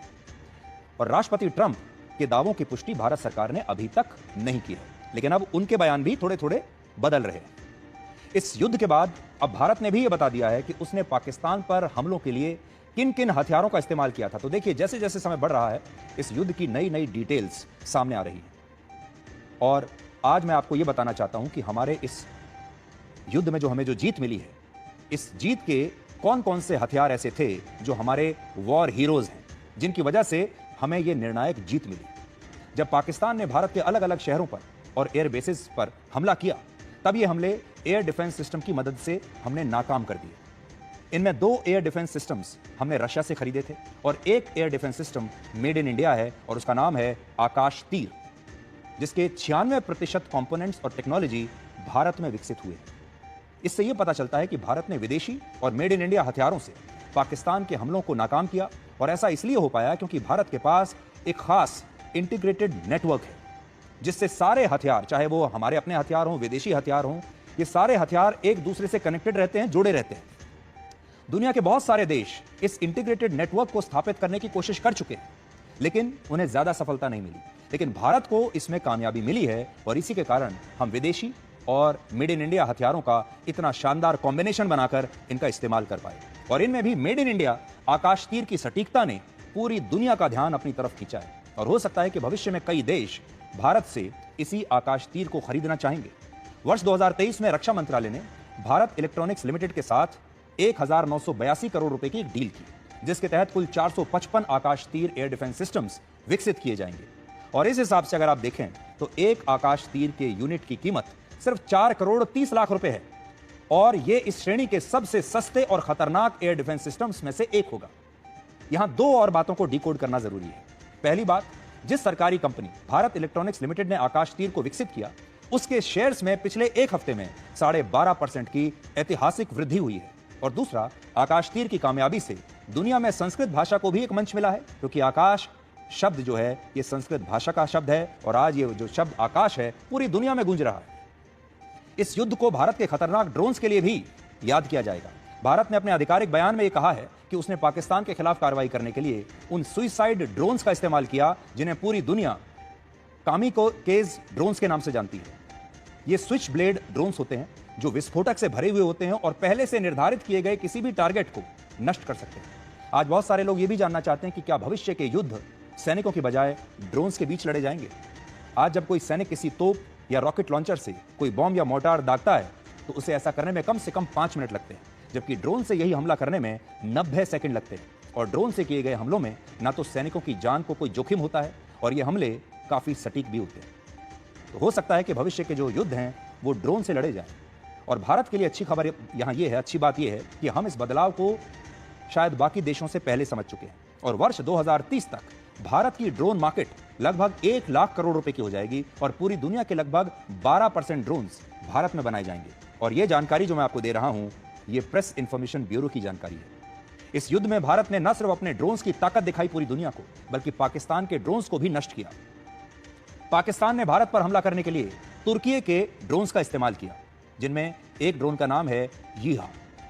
और राष्ट्रपति ट्रंप के दावों की पुष्टि भारत सरकार ने अभी तक नहीं की है, लेकिन अब उनके बयान भी थोड़े थोड़े बदल रहे हैं। इस युद्ध के बाद अब भारत ने भी ये बता दिया है कि उसने पाकिस्तान पर हमलों के लिए किन किन हथियारों का इस्तेमाल किया था। तो देखिए, जैसे जैसे समय बढ़ रहा है, इस युद्ध की नई नई डिटेल्स सामने आ रही हैं। और आज मैं आपको ये बताना चाहता हूं कि हमारे इस युद्ध में जो हमें जो जीत मिली है, इस जीत के कौन कौन से हथियार ऐसे थे जो हमारे वॉर हीरोज हैं, जिनकी वजह से हमें यह निर्णायक जीत मिली। जब पाकिस्तान ने भारत के अलग अलग शहरों पर और एयर बेसिस पर हमला किया, तब ये हमले एयर डिफेंस सिस्टम की मदद से हमने नाकाम कर दिए। इनमें 2 एयर डिफेंस सिस्टम्स हमने रशिया से खरीदे थे और एक air defence system made in India है और उसका नाम है आकाश तीर, जिसके 96% कंपोनेंट्स और टेक्नोलॉजी भारत में विकसित हुए। इससे यह पता चलता है कि भारत ने विदेशी और मेड इन इंडिया हथियारों से पाकिस्तान के हमलों को नाकाम किया, और ऐसा इसलिए हो पाया क्योंकि भारत के पास एक खास इंटीग्रेटेड नेटवर्क है, जिससे सारे हथियार, चाहे वो हमारे अपने हथियार हों, विदेशी हथियार हों, ये सारे हथियार एक दूसरे से कनेक्टेड रहते हैं, जुड़े रहते हैं। दुनिया के बहुत सारे देश इस इंटीग्रेटेड नेटवर्क को स्थापित करने की कोशिश कर चुके हैं, लेकिन उन्हें ज्यादा सफलता नहीं मिली। लेकिन भारत को इसमें कामयाबी मिली है और इसी के कारण हम विदेशी और मेड इन इंडिया हथियारों का इतना शानदार कॉम्बिनेशन बनाकर इनका इस्तेमाल कर पाए। और इनमें भी मेड इन इंडिया आकाश तीर की सटीकता ने पूरी दुनिया का ध्यान अपनी तरफ खींचा है, और हो सकता है कि भविष्य में कई देश भारत से इसी आकाश तीर को खरीदना चाहेंगे। वर्ष 2023 में रक्षा मंत्रालय ने भारत इलेक्ट्रॉनिक्स लिमिटेड के साथ 1982 करोड़ रुपए की एक डील की, जिसके तहत कुल 455 आकाश तीर एयर डिफेंस सिस्टम्स विकसित किए जाएंगे। और इस हिसाब से अगर आप देखें तो एक आकाश तीर के यूनिट की कीमत सिर्फ 4 करोड़ 30 लाख रुपए है, और यह इस श्रेणी के सबसे सस्ते और खतरनाक एयर डिफेंस सिस्टम्स में से एक होगा। यहां 2 और बातों को डिकोड करना जरूरी है। पहली बात, जिस सरकारी कंपनी भारत इलेक्ट्रॉनिक्स लिमिटेड ने आकाश तीर को विकसित किया, उसके शेयर्स में पिछले 1 हफ्ते में 12.5% की ऐतिहासिक वृद्धि हुई है। और दूसरा, आकाश तीर की कामयाबी से दुनिया में संस्कृत भाषा को भी एक मंच मिला है, क्योंकि आकाश शब्द जो है ये संस्कृत भाषा का शब्द है, और आज ये जो शब्द आकाश है पूरी दुनिया में गूंज रहा है। इस युद्ध को भारत के खतरनाक ड्रोन्स के लिए भी याद किया जाएगा। भारत ने अपने आधिकारिक बयान में यह कहा है कि उसने पाकिस्तान के खिलाफ कार्रवाई करने के लिए उन सुइसाइड ड्रोन्स का इस्तेमाल किया जिन्हें पूरी दुनिया कामिकोकेज ड्रोन्स के नाम से जानती है। ये स्विच ब्लेड ड्रोन्स होते हैं जो विस्फोटक से भरे हुए होते हैं और पहले से निर्धारित किए गए किसी भी टारगेट को नष्ट कर सकते हैं। आज बहुत सारे लोग ये भी जानना चाहते हैं कि क्या भविष्य के युद्ध सैनिकों की बजाय ड्रोन्स के बीच लड़े जाएंगे। आज जब कोई सैनिक किसी तोप या रॉकेट लॉन्चर से कोई बॉम्ब या मोर्टार दागता है तो उसे ऐसा करने में कम से कम 5 मिनट लगते हैं, जबकि ड्रोन से यही हमला करने में 90 सेकंड लगते हैं। और ड्रोन से किए गए हमलों में ना तो सैनिकों की जान को कोई जोखिम होता है और ये हमले काफी सटीक भी होते हैं। तो हो सकता है कि भविष्य के जो युद्ध हैं वो ड्रोन से लड़े जाएं। और भारत के लिए अच्छी खबर यहां यह है, अच्छी बात यह है कि हम इस बदलाव को शायद बाकी देशों से पहले समझ चुके हैं और वर्ष 2030 तक भारत की ड्रोन मार्केट लगभग 1 लाख करोड़ रुपए की हो जाएगी और पूरी दुनिया के लगभग 12% ड्रोन्स भारत में बनाए जाएंगे। और यह जानकारी जो मैं आपको दे रहा हूं, यह प्रेस इंफॉर्मेशन ब्यूरो की जानकारी है। इस युद्ध में भारत ने न सिर्फ अपने ड्रोन्स की ताकत दिखाई पूरी दुनिया को, बल्कि पाकिस्तान के ड्रोन्स को भी नष्ट किया। पाकिस्तान ने भारत पर हमला करने के लिए तुर्की के ड्रोन्स का इस्तेमाल किया, जिनमें एक ड्रोन का नाम है यीहा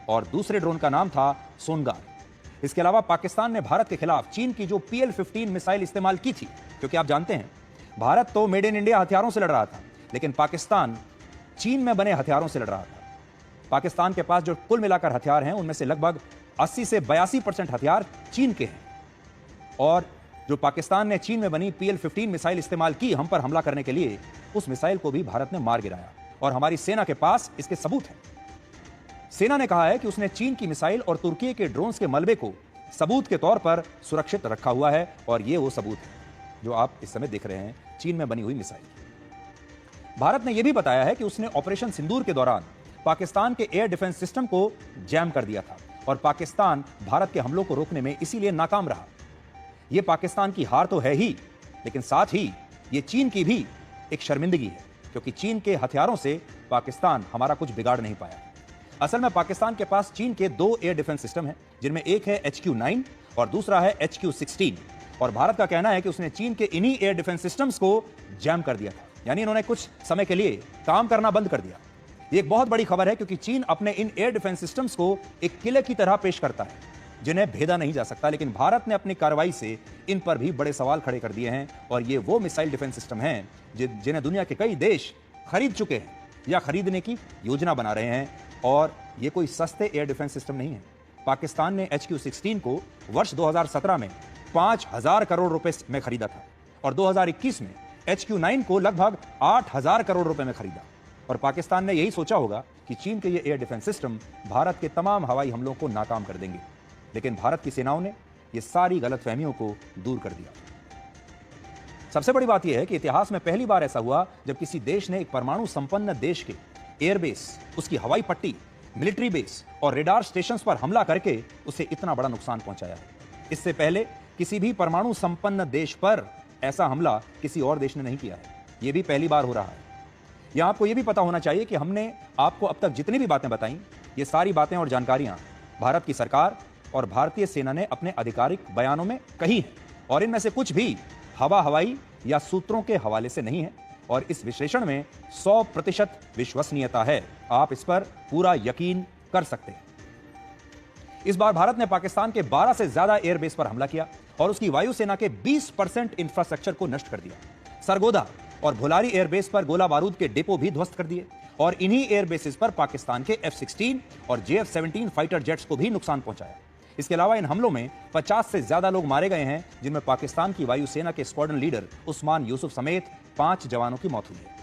और दूसरे ड्रोन का नाम था सोनगार। इसके अलावा पाकिस्तान ने भारत के खिलाफ चीन की जो PL-15 मिसाइल इस्तेमाल की थी, क्योंकि आप जानते हैं भारत तो मेड इन इंडिया हथियारों से लड़ रहा था, लेकिन पाकिस्तान चीन में बने हथियारों से लड़ रहा था। पाकिस्तान के पास जो कुल मिलाकर हथियार हैं, उनमें से लगभग 80 से 82% हथियार चीन के हैं। और जो पाकिस्तान ने चीन में बनी PL-15 मिसाइल इस्तेमाल की हम पर हमला करने के लिए, उस मिसाइल को भी भारत ने मार गिराया और हमारी सेना के पास इसके सबूत हैं। सेना ने कहा है कि उसने चीन की मिसाइल और तुर्की के ड्रोन्स के मलबे को सबूत के तौर पर सुरक्षित रखा हुआ है और ये वो सबूत है जो आप इस समय देख रहे हैं, चीन में बनी हुई मिसाइल। भारत ने यह भी बताया है कि उसने ऑपरेशन सिंदूर के दौरान पाकिस्तान के एयर डिफेंस सिस्टम को जैम कर दिया था और पाकिस्तान भारत के हमलों को रोकने में इसीलिए नाकाम रहा। यह पाकिस्तान की हार तो है ही, लेकिन साथ ही यह चीन की भी एक शर्मिंदगी है, क्योंकि चीन के हथियारों से पाकिस्तान हमारा कुछ बिगाड़ नहीं पाया। असल में पाकिस्तान के पास चीन के 2 एयर डिफेंस सिस्टम हैं, जिनमें एक है HQ-9 और दूसरा है HQ-16 और भारत का कहना है कि उसने चीन के इन्हीं एयर डिफेंस सिस्टम्स को जैम कर दिया था, यानी इन्होंने कुछ समय के लिए काम करना बंद कर दिया। ये एक बहुत बड़ी खबर है, क्योंकि चीन अपने इन एयर डिफेंस सिस्टम्स को एक किले की तरह पेश करता है जिन्हें भेदा नहीं जा सकता, लेकिन भारत ने अपनी कार्रवाई से इन पर भी बड़े सवाल खड़े कर दिए हैं और ये वो मिसाइल डिफेंस सिस्टम हैं जिन्हें दुनिया के कई देश खरीद चुके हैं या खरीदने की योजना बना रहे हैं। और ये कोई सस्ते एयर डिफेंस सिस्टम नहीं है। पाकिस्तान ने HQ-16 को वर्ष 2017 में 5,000 करोड़ रुपए में खरीदा था और 2021 में HQ-9 को लगभग 8,000 करोड़ रुपए में खरीदा। और पाकिस्तान ने यही सोचा होगा कि चीन के ये एयर डिफेंस सिस्टम भारत के तमाम हवाई हमलों को नाकाम कर देंगे, लेकिन भारत की सेनाओं ने ये सारी गलतफहमियों को दूर कर दिया। सबसे बड़ी बात यह है कि इतिहास में पहली बार ऐसा हुआ जब किसी देश ने एक परमाणु संपन्न देश के एयरबेस, उसकी हवाई पट्टी, मिलिट्री बेस और रेडार स्टेशंस पर हमला करके उसे इतना बड़ा नुकसान पहुंचाया है। इससे पहले किसी भी परमाणु संपन्न देश पर ऐसा हमला किसी और देश ने नहीं किया है। यह भी पहली बार हो रहा है। यहां आपको यह भी पता होना चाहिए कि हमने आपको अब तक जितनी भी बातें बताई, ये सारी बातें और जानकारियां भारत की सरकार और भारतीय सेना ने अपने आधिकारिक बयानों में कही है और इनमें से कुछ भी हवाई या सूत्रों के हवाले से नहीं है और इस विश्लेषण में 100% विश्वसनीयता है। आप इस पर पूरा यकीन कर सकते हैं। इस बार भारत ने पाकिस्तान के 12 से ज्यादा एयरबेस पर हमला किया और उसकी वायुसेना के 20% इंफ्रास्ट्रक्चर को नष्ट कर दिया। सरगोदा और भुलारी एयरबेस पर गोला बारूद के डिपो भी ध्वस्त कर दिए और इन्हीं एयरबेसेस पर पाकिस्तान के F-16 और JF-17 फाइटर जेट्स को भी नुकसान पहुंचाया। इसके अलावा इन हमलों में 50 से ज्यादा लोग मारे गए हैं, जिनमें पाकिस्तान की वायुसेना के स्क्वाड्रन लीडर उस्मान यूसुफ समेत 5 जवानों की मौत हुई है।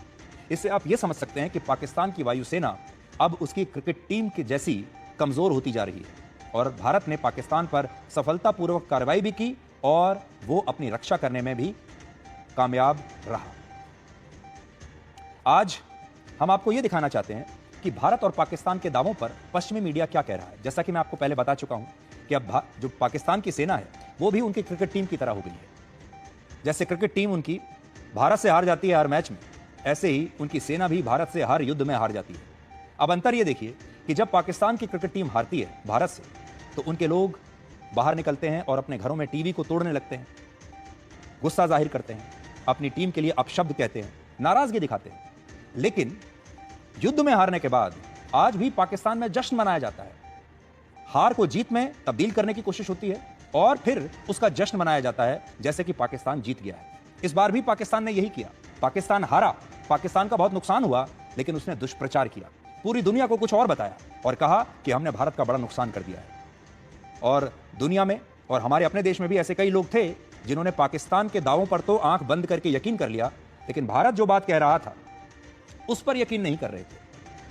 इससे आप यह समझ सकते हैं कि पाकिस्तान की वायुसेना अब उसकी क्रिकेट टीम की जैसी कमजोर होती जा रही है और भारत ने पाकिस्तान पर सफलतापूर्वक कार्रवाई भी की और वो अपनी रक्षा करने में भी कामयाब रहा। आज हम आपको यह दिखाना चाहते हैं कि भारत और पाकिस्तान के दावों पर पश्चिमी मीडिया क्या कह रहा है। जैसा कि मैं आपको पहले बता चुका हूं कि अब जो पाकिस्तान की सेना है वो भी उनकी क्रिकेट टीम की तरह हो गई है। जैसे क्रिकेट टीम उनकी भारत से हार जाती है हर मैच में, ऐसे ही उनकी सेना भी भारत से हर युद्ध में हार जाती है। अब अंतर यह देखिए कि जब पाकिस्तान की क्रिकेट टीम हारती है भारत से, तो उनके लोग बाहर निकलते हैं और अपने घरों में टीवी को तोड़ने लगते हैं, गुस्सा जाहिर करते हैं, अपनी टीम के लिए अपशब्द कहते हैं, नाराजगी दिखाते हैं। लेकिन युद्ध में हारने के बाद आज भी पाकिस्तान में जश्न मनाया जाता है। हार को जीत में तब्दील करने की कोशिश होती है और फिर उसका जश्न मनाया जाता है जैसे कि पाकिस्तान जीत गया है। इस बार भी पाकिस्तान ने यही किया। पाकिस्तान हारा, पाकिस्तान का बहुत नुकसान हुआ, लेकिन उसने दुष्प्रचार किया, पूरी दुनिया को कुछ और बताया और कहा कि हमने भारत का बड़ा नुकसान कर दिया है। और दुनिया में और हमारे अपने देश में भी ऐसे कई लोग थे जिन्होंने पाकिस्तान के दावों पर तो आंख बंद करके यकीन कर लिया, लेकिन भारत जो बात कह रहा था उस पर यकीन नहीं कर रहे थे।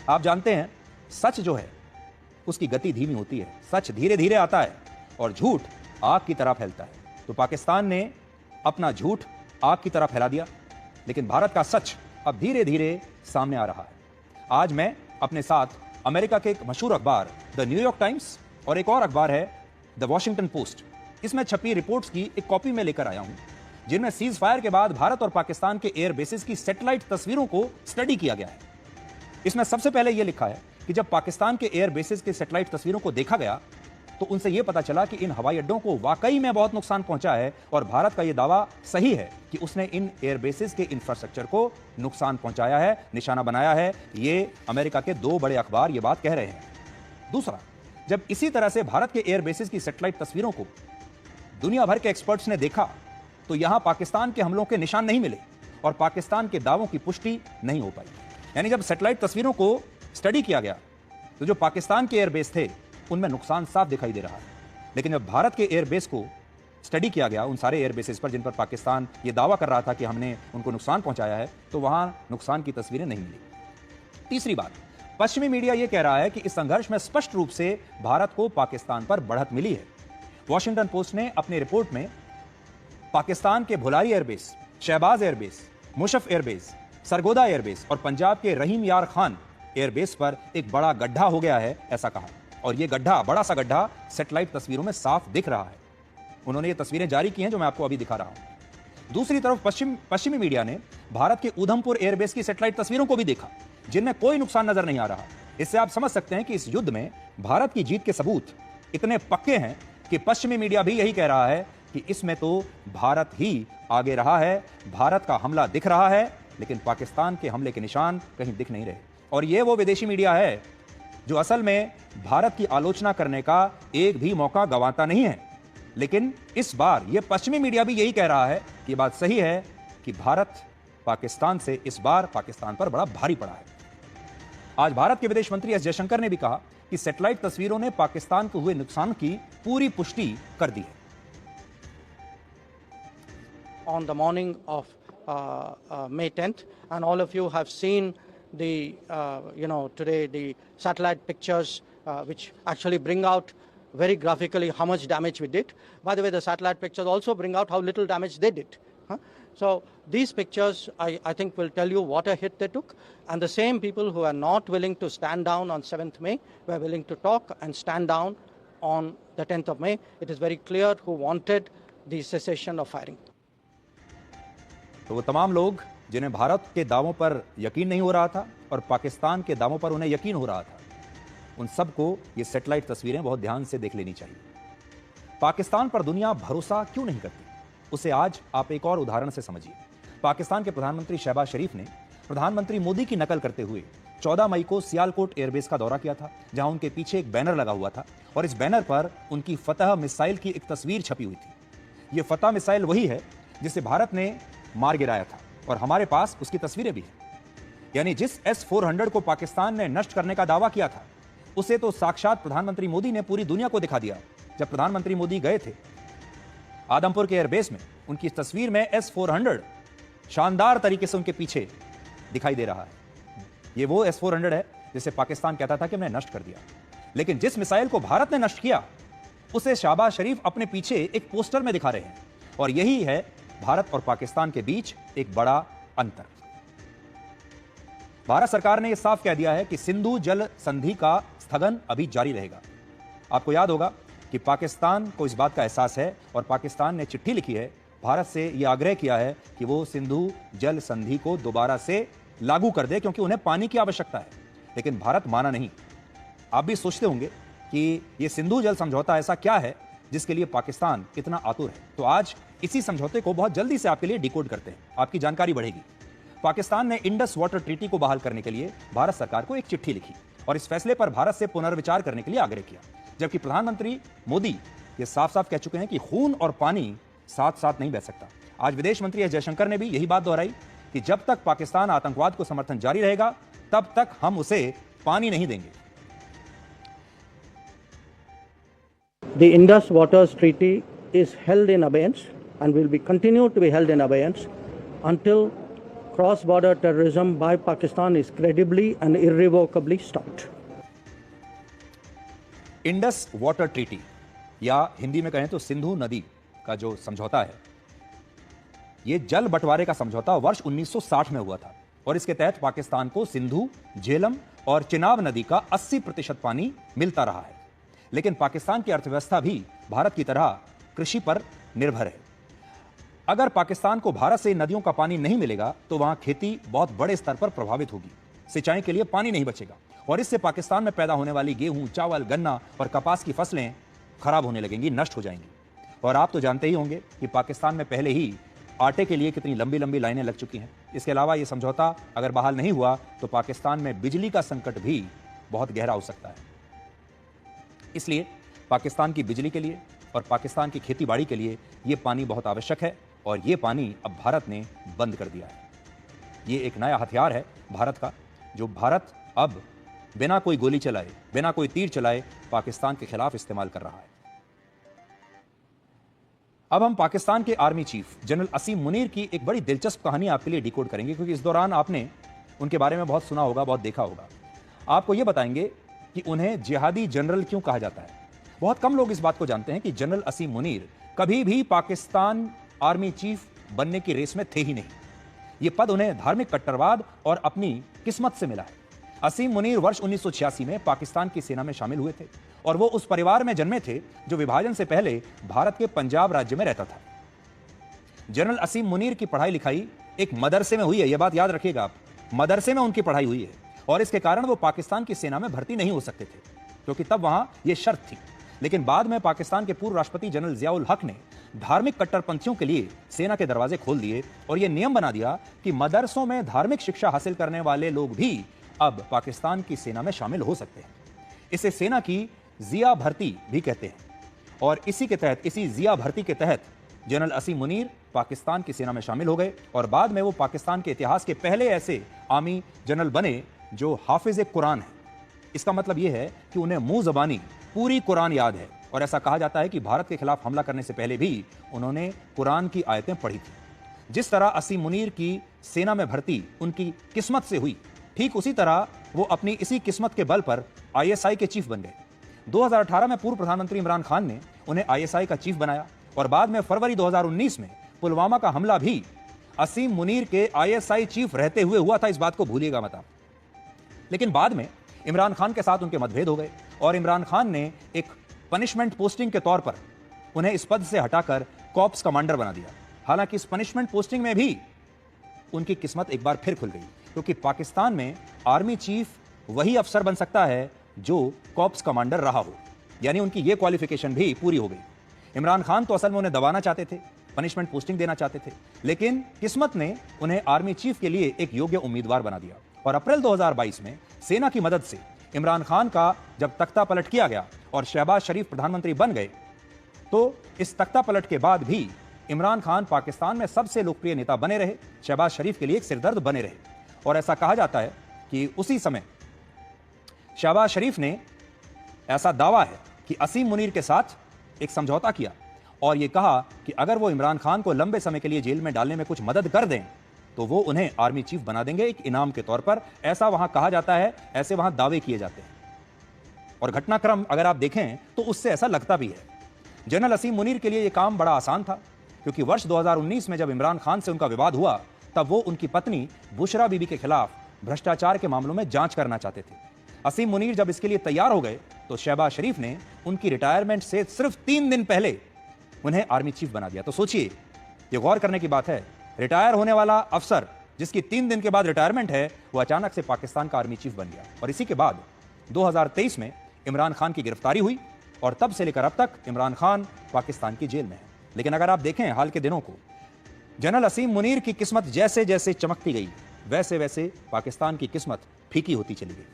आप जानते हैं, सच जो है उसकी गति धीमी होती है, सच धीरे धीरे आता है और झूठ आग की तरह फैलता है। तो पाकिस्तान ने अपना झूठ आग की तरह फैला दिया, लेकिन भारत का सच अब धीरे धीरे सामने आ रहा है। आज मैं अपने साथ अमेरिका के एक मशहूर अखबार द न्यूयॉर्क टाइम्स और एक और अखबार है द वॉशिंगटन पोस्ट, इसमें छपी रिपोर्ट्स की एक कॉपी में लेकर आया हूं, जिनमें सीज फायर के बाद भारत और पाकिस्तान के एयर बेसिस की सैटेलाइट तस्वीरों को स्टडी किया गया है। इसमें सबसे पहले यह लिखा है कि जब पाकिस्तान के एयर बेसिस की सैटेलाइट तस्वीरों को देखा गया तो उनसे यह पता चला कि इन हवाई अड्डों को वाकई में बहुत नुकसान पहुंचा है और भारत का यह दावा सही है कि उसने इन एयर बेसिस के इंफ्रास्ट्रक्चर को नुकसान पहुंचाया है, निशाना बनाया है। यह अमेरिका के 2 बड़े अखबार यह बात कह रहे हैं। दूसरा, जब इसी तरह से भारत के एयर बेसिस की सैटेलाइट तस्वीरों को दुनिया भर के एक्सपर्ट्स ने देखा तो यहां पाकिस्तान के हमलों के निशान नहीं मिले और पाकिस्तान के दावों की पुष्टि नहीं हो पाई। यानी जब सैटेलाइट तस्वीरों को स्टडी किया गया तो जो पाकिस्तान के एयरबेस थे उनमें नुकसान साफ दिखाई दे रहा है, लेकिन जब भारत के एयरबेस को स्टडी किया गया, उन सारे एयरबेसेस पर जिन पर पाकिस्तान ये दावा कर रहा था कि हमने उनको नुकसान पहुंचाया है, तो वहां नुकसान की तस्वीरें नहीं मिली। तीसरी बात, पश्चिमी मीडिया यह कह रहा है कि इस संघर्ष में स्पष्ट रूप से भारत को पाकिस्तान पर बढ़त मिली है। वॉशिंगटन पोस्ट ने अपनी रिपोर्ट में पाकिस्तान के Bholari airbase, Shahbaz airbase, Mushaf airbase, Sargodha airbase और पंजाब के रहीम यार खान एयरबेस पर एक बड़ा गड्ढा हो गया है, ऐसा कहा। और यह गड्ढा, बड़ा सा गड्ढा, सैटेलाइट तस्वीरों में साफ दिख रहा है। उन्होंने ये तस्वीरें जारी की हैं जो मैं आपको अभी दिखा रहा हूं। दूसरी तरफ पश्चिमी मीडिया ने भारत के उधमपुर एयरबेस की सैटेलाइट तस्वीरों को भी देखा, जिनमें कोई नुकसान नजर नहीं आ रहा। इससे आप समझ सकते हैं कि इस युद्ध में भारत की जीत के सबूत इतने पक्के हैं कि पश्चिमी मीडिया भी यही कह रहा है कि इसमें तो भारत ही आगे रहा है, भारत का हमला दिख रहा है, लेकिन पाकिस्तान के हमले के निशान कहीं दिख नहीं रहे। और यह वो विदेशी मीडिया है जो असल में भारत की आलोचना करने का एक भी मौका गंवाता नहीं है। लेकिन इस बार यह पश्चिमी मीडिया भी यही कह रहा है कि बात सही है कि भारत पाकिस्तान से इस बार पाकिस्तान पर बड़ा भारी पड़ा है। आज भारत के विदेश मंत्री एस जयशंकर ने भी कहा कि सैटेलाइट तस्वीरों ने पाकिस्तान को हुए नुकसान की पूरी पुष्टि कर दी है। On the morning of May 10th, and all of you have seen the today the satellite pictures which actually bring out very graphically how much damage we did. By the way, the satellite pictures also bring out how little damage they did. So these pictures I think will tell you what a hit they took, and the same people who are not willing to stand down on 7th May were willing to talk and stand down on the 10th of May. It is very clear who wanted the cessation of firing. तो वो तमाम लोग जिन्हें भारत के दावों पर यकीन नहीं हो रहा था और पाकिस्तान के दावों पर उन्हें यकीन हो रहा था, उन सबको ये सैटेलाइट तस्वीरें बहुत ध्यान से देख लेनी चाहिए। पाकिस्तान पर दुनिया भरोसा क्यों नहीं करती, उसे आज आप एक और उदाहरण से समझिए। पाकिस्तान के प्रधानमंत्री शहबाज शरीफ ने प्रधानमंत्री मोदी की नकल करते हुए 14 मई को सियालकोट एयरबेस का दौरा किया था, जहां उनके पीछे एक बैनर लगा हुआ था और इस बैनर पर उनकी फतह मिसाइल की एक तस्वीर छपी हुई थी। यह फतह मिसाइल वही है जिसे भारत ने मार गिराया था और हमारे पास उसकी तस्वीरें भी हैं। यानी जिस S-400 को पाकिस्तान ने नष्ट करने का दावा किया था, उसे तो साक्षात प्रधानमंत्री मोदी ने पूरी दुनिया को दिखा दिया। जब प्रधानमंत्री मोदी गए थे आदमपुर के एयरबेस में, उनकी तस्वीर में S-400 शानदार तरीके से उनके पीछे दिखाई दे रहा है। यह वो S-400 है जिसे पाकिस्तान कहता था कि हमने नष्ट कर दिया। लेकिन जिस मिसाइल को भारत ने नष्ट किया, उसे शहबाज शरीफ अपने पीछे एक पोस्टर में दिखा रहे हैं। और यही है भारत और पाकिस्तान के बीच एक बड़ा अंतर। भारत सरकार ने यह साफ कह दिया है कि सिंधु जल संधि का स्थगन अभी जारी रहेगा। आपको याद होगा कि पाकिस्तान को इस बात का एहसास है और पाकिस्तान ने चिट्ठी लिखी है, भारत से यह आग्रह किया है कि वो सिंधु जल संधि को दोबारा से लागू कर दे, क्योंकि उन्हें पानी की आवश्यकता है। लेकिन भारत माना नहीं। आप भी सोचते होंगे कि यह सिंधु जल समझौता ऐसा क्या है जिसके लिए पाकिस्तान इतना आतुर है। तो आज इसी समझौते को बहुत जल्दी से आपके लिए डिकोड करते हैं, आपकी जानकारी बढ़ेगी। पाकिस्तान ने इंडस वाटर ट्रीटी को बहाल करने के लिए भारत सरकार को एक चिट्ठी लिखी और इस फैसले पर भारत से पुनर्विचार करने के लिए आग्रह किया, जबकि प्रधानमंत्री मोदी ये साफ साफ कह चुके हैं कि खून और पानी साथ साथ नहीं बह सकता। आज विदेश मंत्री एस जयशंकर ने भी यही बात दोहराई कि जब तक पाकिस्तान आतंकवाद को समर्थन जारी रहेगा, तब तक हम उसे पानी नहीं देंगे। The Indus Waters Treaty is held in abeyance and will be continued to be held in abeyance until cross-border terrorism by Pakistan is credibly and irrevocably stopped. Indus water treaty या हिंदी में कहें तो सिंधु नदी का जो समझौता है, यह जल बंटवारे का समझौता वर्ष 1960 में हुआ था। और इसके तहत पाकिस्तान को सिंधु, झेलम और चिनाब नदी का 80% पानी मिलता रहा है। लेकिन पाकिस्तान की अर्थव्यवस्था भी भारत की तरह कृषि पर निर्भर है। अगर पाकिस्तान को भारत से नदियों का पानी नहीं मिलेगा तो वहां खेती बहुत बड़े स्तर पर प्रभावित होगी, सिंचाई के लिए पानी नहीं बचेगा और इससे पाकिस्तान में पैदा होने वाली गेहूं, चावल, गन्ना और कपास की फसलें खराब होने लगेंगी, नष्ट हो जाएंगी। और आप तो जानते ही होंगे कि पाकिस्तान में पहले ही आटे के लिए कितनी लंबी लंबी लाइनें लग चुकी हैं। इसके अलावा यह समझौता अगर बहाल नहीं हुआ तो पाकिस्तान में बिजली का संकट भी बहुत गहरा हो सकता है। इसलिए पाकिस्तान की बिजली के लिए और पाकिस्तान की खेती बाड़ी के लिए यह पानी बहुत आवश्यक है और यह पानी अब भारत ने बंद कर दिया है। ये एक नया हथियार है भारत का, जो भारत अब बिना कोई गोली चलाए, बिना कोई तीर चलाए पाकिस्तान के खिलाफ इस्तेमाल कर रहा है। अब हम पाकिस्तान के आर्मी चीफ जनरल असीम मुनीर की एक बड़ी दिलचस्प कहानी आपके लिए डिकोड करेंगे, क्योंकि इस दौरान आपने उनके बारे में बहुत सुना होगा, बहुत देखा होगा। आपको यह बताएंगे कि उन्हें जिहादी जनरल क्यों कहा जाता है। बहुत कम लोग इस बात को जानते हैं कि जनरल असीम मुनीर कभी भी पाकिस्तान आर्मी चीफ बनने की रेस में थे ही नहीं। यह पद उन्हें धार्मिक कट्टरवाद और अपनी किस्मत से मिला है। असीम मुनीर वर्ष 1986 में पाकिस्तान की सेना में शामिल हुए थे और वो उस परिवार में जन्मे थे जो विभाजन से पहले भारत के पंजाब राज्य में रहता था। जनरल असीम मुनीर की पढ़ाई लिखाई एक मदरसे में हुई है, यह बात याद रखिएगा आप, मदरसे में उनकी पढ़ाई हुई है और इसके कारण वो पाकिस्तान की सेना में भर्ती नहीं हो सकते थे, क्योंकि तब वहां यह शर्त थी। लेकिन बाद में पाकिस्तान के पूर्व राष्ट्रपति जनरल जियाउल हक ने धार्मिक कट्टरपंथियों के लिए सेना के दरवाजे खोल दिए और यह नियम बना दिया कि मदरसों में धार्मिक शिक्षा हासिल करने वाले लोग भी अब पाकिस्तान की सेना में शामिल हो सकते हैं। इसे सेना की जिया भर्ती भी कहते हैं और इसी जिया भर्ती के तहत जनरल असीम मुनीर पाकिस्तान की सेना में शामिल हो गए और बाद में वो पाकिस्तान के इतिहास के पहले ऐसे आर्मी जनरल बने जो हाफिज कुरान है। इसका मतलब यह है कि उन्हें मुंह जबानी पूरी कुरान याद है और ऐसा कहा जाता है कि भारत के खिलाफ हमला करने से पहले भी उन्होंने कुरान की आयतें पढ़ी थी। जिस तरह असीम मुनीर की सेना में भर्ती उनकी किस्मत से हुई, ठीक उसी तरह वो अपनी इसी किस्मत के बल पर आईएसआई के चीफ बन गए। 2018 में पूर्व प्रधानमंत्री इमरान खान ने उन्हें आईएसआई का चीफ बनाया और बाद में फरवरी 2019 में पुलवामा का हमला भी असीम मुनीर के आईएसआई चीफ रहते हुए हुआ था। इस बात को भूलिएगा मत आप। लेकिन बाद में इमरान खान के साथ उनके मतभेद हो गए और इमरान खान ने एक पनिशमेंट पोस्टिंग के तौर पर उन्हें इस पद से हटाकर कॉर्प्स कमांडर बना दिया। हालांकि इस पनिशमेंट पोस्टिंग में भी उनकी किस्मत एक बार फिर खुल गई, क्योंकि पाकिस्तान में आर्मी चीफ वही अफसर बन सकता है जो कॉर्प्स कमांडर रहा हो, यानी उनकी यह क्वालिफिकेशन भी पूरी हो गई। इमरान खान तो असल में उन्हें दबाना चाहते थे, पनिशमेंट पोस्टिंग देना चाहते थे, लेकिन किस्मत ने उन्हें आर्मी चीफ के लिए एक योग्य उम्मीदवार बना दिया और अप्रैल 2022 में सेना की मदद से इमरान खान का जब तख्ता पलट किया गया और शहबाज शरीफ प्रधानमंत्री बन गए, तो इस तख्ता पलट के बाद भी इमरान खान पाकिस्तान में सबसे लोकप्रिय नेता बने रहे, शहबाज शरीफ के लिए एक सिरदर्द बने रहे। और ऐसा कहा जाता है कि उसी समय शहबाज शरीफ ने, ऐसा दावा है कि असीम मुनीर के साथ एक समझौता किया और यह कहा कि अगर वो इमरान खान को लंबे समय के लिए जेल में डालने में कुछ मदद कर दें तो वो उन्हें आर्मी चीफ बना देंगे एक इनाम के तौर पर। ऐसा वहां कहा जाता है, ऐसे वहां दावे किए जाते हैं और घटनाक्रम अगर आप देखें तो उससे ऐसा लगता भी है। जनरल असीम मुनीर के लिए यह काम बड़ा आसान था, क्योंकि वर्ष 2019 में जब इमरान खान से उनका विवाद हुआ तब वो उनकी पत्नी बुशरा बीबी के खिलाफ भ्रष्टाचार के मामलों में जांच करना चाहते थे। असीम मुनीर जब इसके लिए तैयार हो गए तो शहबाज शरीफ ने उनकी रिटायरमेंट से सिर्फ 3 दिन पहले उन्हें आर्मी चीफ बना दिया। तो सोचिए, ये गौर करने की बात है, रिटायर होने वाला अफसर जिसकी 3 दिन के बाद रिटायरमेंट है, वो अचानक से पाकिस्तान का आर्मी चीफ बन गया। और इसी के बाद 2023 में इमरान खान की गिरफ्तारी हुई और तब से लेकर अब तक इमरान खान पाकिस्तान की जेल में है। लेकिन अगर आप देखें हाल के दिनों को, जनरल असीम मुनीर की किस्मत जैसे जैसे चमकती गई वैसे वैसे पाकिस्तान की किस्मत फीकी होती चली गई।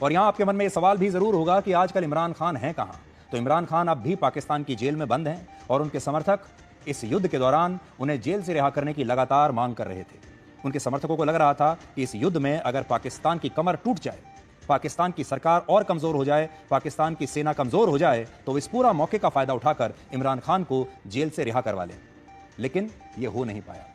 और यहां आपके मन में यह सवाल भी जरूर होगा कि आजकल इमरान खान हैं कहां। तो इमरान खान अब भी पाकिस्तान की जेल में बंद हैं और उनके समर्थक इस युद्ध के दौरान उन्हें जेल से रिहा करने की लगातार मांग कर रहे थे। उनके समर्थकों को लग रहा था कि इस युद्ध में अगर पाकिस्तान की कमर टूट जाए, पाकिस्तान की सरकार और कमजोर हो जाए, पाकिस्तान की सेना कमजोर हो जाए, तो इस पूरा मौके का फायदा उठाकर इमरान खान को जेल से रिहा करवा लें। लेकिन यह हो नहीं पाया।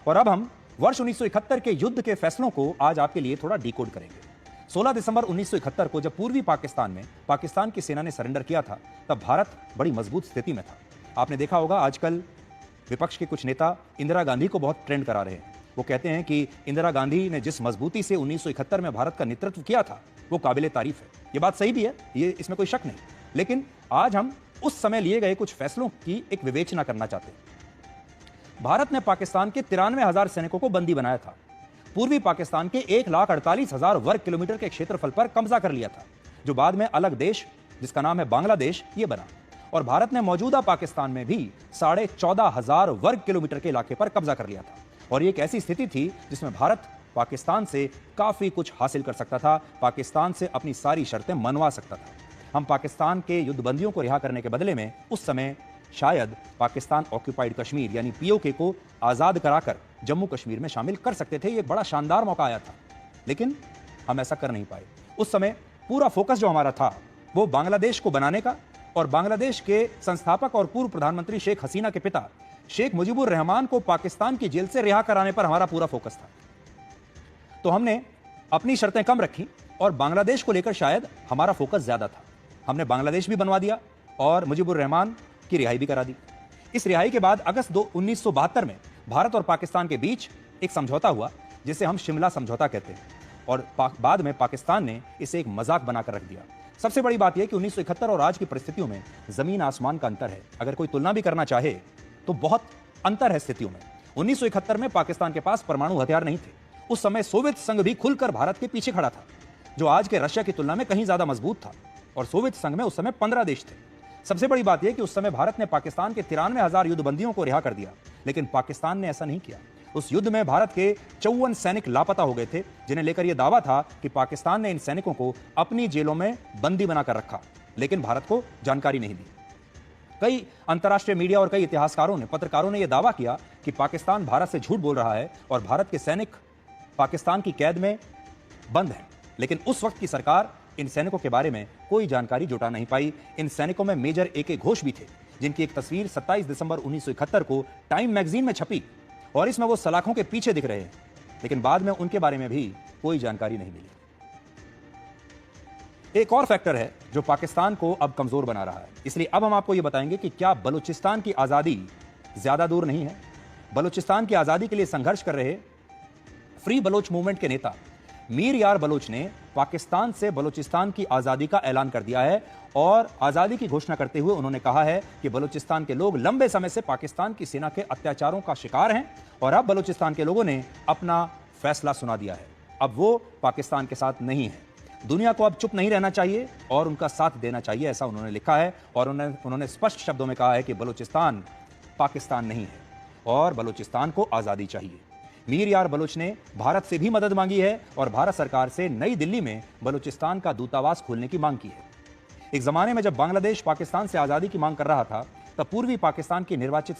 और अब हम वर्ष 1971 के युद्ध के फैसलों को आज आपके लिए थोड़ा डिकोड करेंगे। 16 दिसंबर 1971 को जब पूर्वी पाकिस्तान में पाकिस्तान की सेना ने सरेंडर किया था, तब भारत बड़ी मजबूत स्थिति में था। आपने देखा होगा आजकल विपक्ष के कुछ नेता इंदिरा गांधी को बहुत ट्रेंड करा रहे हैं, वो कहते हैं कि इंदिरा गांधी ने जिस मजबूती से 1971 में भारत का नेतृत्व किया था वो काबिले तारीफ है। ये बात सही भी है, ये इसमें कोई शक नहीं। लेकिन आज हम उस समय लिए गए कुछ फैसलों की एक विवेचना करना चाहते हैं। भारत ने पाकिस्तान के 93,000 सैनिकों को बंदी बनाया था। पूर्वी पाकिस्तान के 1,48,000 वर्ग किलोमीटर के क्षेत्रफल पर कब्जा कर लिया था, जो बाद में अलग देश जिसका नाम है बांग्लादेश ये बना। और भारत ने मौजूदा पाकिस्तान में भी 14,500 वर्ग किलोमीटर के इलाके पर कब्जा कर लिया था। और ये एक ऐसी स्थिति थी जिसमें भारत पाकिस्तान से काफी कुछ हासिल कर सकता था, पाकिस्तान से अपनी सारी शर्तें मनवा सकता था। हम पाकिस्तान के युद्धबंदियों को रिहा करने के बदले में उस समय शायद पाकिस्तान ऑक्यूपाइड कश्मीर यानी पीओके को आजाद कराकर जम्मू कश्मीर में शामिल कर सकते थे। ये बड़ा शानदार मौका आया था, लेकिन हम ऐसा कर नहीं पाए। उस समय पूरा फोकस जो हमारा था वो बांग्लादेश को बनाने का और बांग्लादेश के संस्थापक और पूर्व प्रधानमंत्री शेख हसीना के पिता शेख मुजीबुर रहमान को पाकिस्तान की जेल से रिहा कराने पर हमारा पूरा फोकस था। तो हमने अपनी शर्तें कम रखी और बांग्लादेश को लेकर शायद हमारा फोकस ज्यादा था। हमने बांग्लादेश भी बनवा दिया और मुजीबुर रहमान की रिहाई भी करा दी। इस रिहाई के बाद अगस्त 1972 में भारत और पाकिस्तान के बीच एक समझौता हुआ जिसे हम शिमला समझौता कहते हैं, और बाद में पाकिस्तान ने इसे एक मजाक बनाकर रख दिया। सबसे बड़ी बात यह कि 1971 और आज की परिस्थितियों में जमीन आसमान का अंतर है। अगर कोई तुलना भी करना चाहे तो बहुत अंतर है स्थितियों में। 1971 में पाकिस्तान के पास परमाणु हथियार नहीं थे। उस समय सोवियत संघ भी खुलकर भारत के पीछे खड़ा था, जो आज के रशिया की तुलना में कहीं ज्यादा मजबूत था। और सोवियत संघ में उस समय 15 देश थे। सबसे बड़ी बात यह कि उस समय भारत ने पाकिस्तान के 93,000 युद्धबंदियों को रिहा कर दिया, लेकिन पाकिस्तान ने ऐसा नहीं किया। उस युद्ध में भारत के 54 सैनिक लापता हो गए थे, जिन्हें लेकर यह दावा था कि पाकिस्तान ने इन सैनिकों को अपनी जेलों में बंदी बनाकर रखा, लेकिन भारत को जानकारी नहीं दी। कई अंतर्राष्ट्रीय मीडिया और कई इतिहासकारों ने, पत्रकारों ने यह दावा किया कि पाकिस्तान भारत से झूठ बोल रहा है और भारत के सैनिक पाकिस्तान की कैद में बंद हैं। लेकिन उस वक्त की सरकार इन सैनिकों के बारे में कोई जानकारी जुटा नहीं पाई। इन सैनिकों में मेजर AK घोष भी थे, जिनकी एक तस्वीर 27 दिसंबर 1971 को टाइम मैगजीन में छपी और इसमें वो सलाखों के पीछे दिख रहे हैं, लेकिन बाद में उनके बारे में भी कोई जानकारी नहीं मिली। एक और फैक्टर है जो पाकिस्तान को अब कमजोर बना रहा है, इसलिए अब हम आपको यह बताएंगे कि क्या बलूचिस्तान की आजादी ज्यादा दूर नहीं है। बलूचिस्तान की आजादी के लिए संघर्ष कर रहे फ्री बलोच मूवमेंट के नेता मीर यार बलोच ने पाकिस्तान से बलूचिस्तान की आजादी का ऐलान कर दिया है और आजादी की घोषणा करते हुए उन्होंने कहा है कि बलूचिस्तान के लोग लंबे समय से पाकिस्तान की सेना के अत्याचारों का शिकार हैं और अब बलूचिस्तान के लोगों ने अपना फैसला सुना दिया है। अब वो पाकिस्तान के साथ नहीं है। दुनिया को अब चुप नहीं रहना चाहिए और उनका साथ देना चाहिए, ऐसा उन्होंने लिखा है। और उन्होंने स्पष्ट शब्दों में कहा है कि बलूचिस्तान पाकिस्तान नहीं है और बलूचिस्तान को आजादी चाहिए। मीर यार बलोच ने भारत से भी मदद मांगी है और भारत सरकार से नई दिल्ली में बलूचिस्तान का दूतावास खोलने की मांग की है। एक जमाने में जब बांग्लादेश पाकिस्तान से आजादी की मांग कर रहा था, तब पूर्वी पाकिस्तान की निर्वासित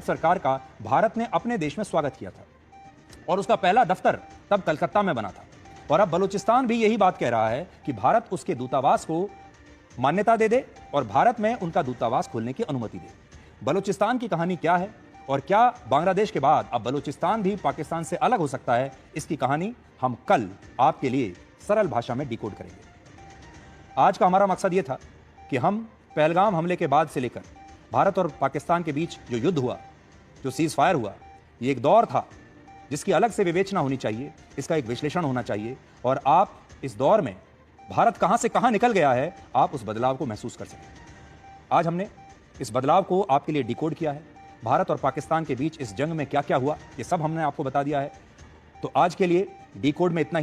सरकार का भारत ने अपने देश में स्वागत किया था और उसका पहला दफ्तर तब कलकत्ता में बना था। और अब बलूचिस्तान भी यही बात कह रहा है कि भारत उसके दूतावास को मान्यता दे दे और भारत में उनका दूतावास खोलने की अनुमति दे। बलूचिस्तान की कहानी क्या है और क्या बांग्लादेश के बाद अब बलूचिस्तान भी पाकिस्तान से अलग हो सकता है, इसकी कहानी हम कल आपके लिए सरल भाषा में डिकोड करेंगे। आज का हमारा मकसद यह था कि हम पहलगाम हमले के बाद से लेकर भारत और पाकिस्तान के बीच जो युद्ध हुआ, जो सीज फायर हुआ, ये एक दौर था जिसकी अलग से विवेचना होनी चाहिए, इसका एक विश्लेषण होना चाहिए और आप इस दौर में भारत कहां से कहां निकल गया है, आप उस बदलाव को महसूस कर सकें। आज हमने इस बदलाव को आपके लिए डिकोड किया है। भारत और पाकिस्तान के बीच इस जंग में क्या क्या हुआ, ये सब हमने आपको बता दिया है। तो आज के लिए डिकोड में इतना ही।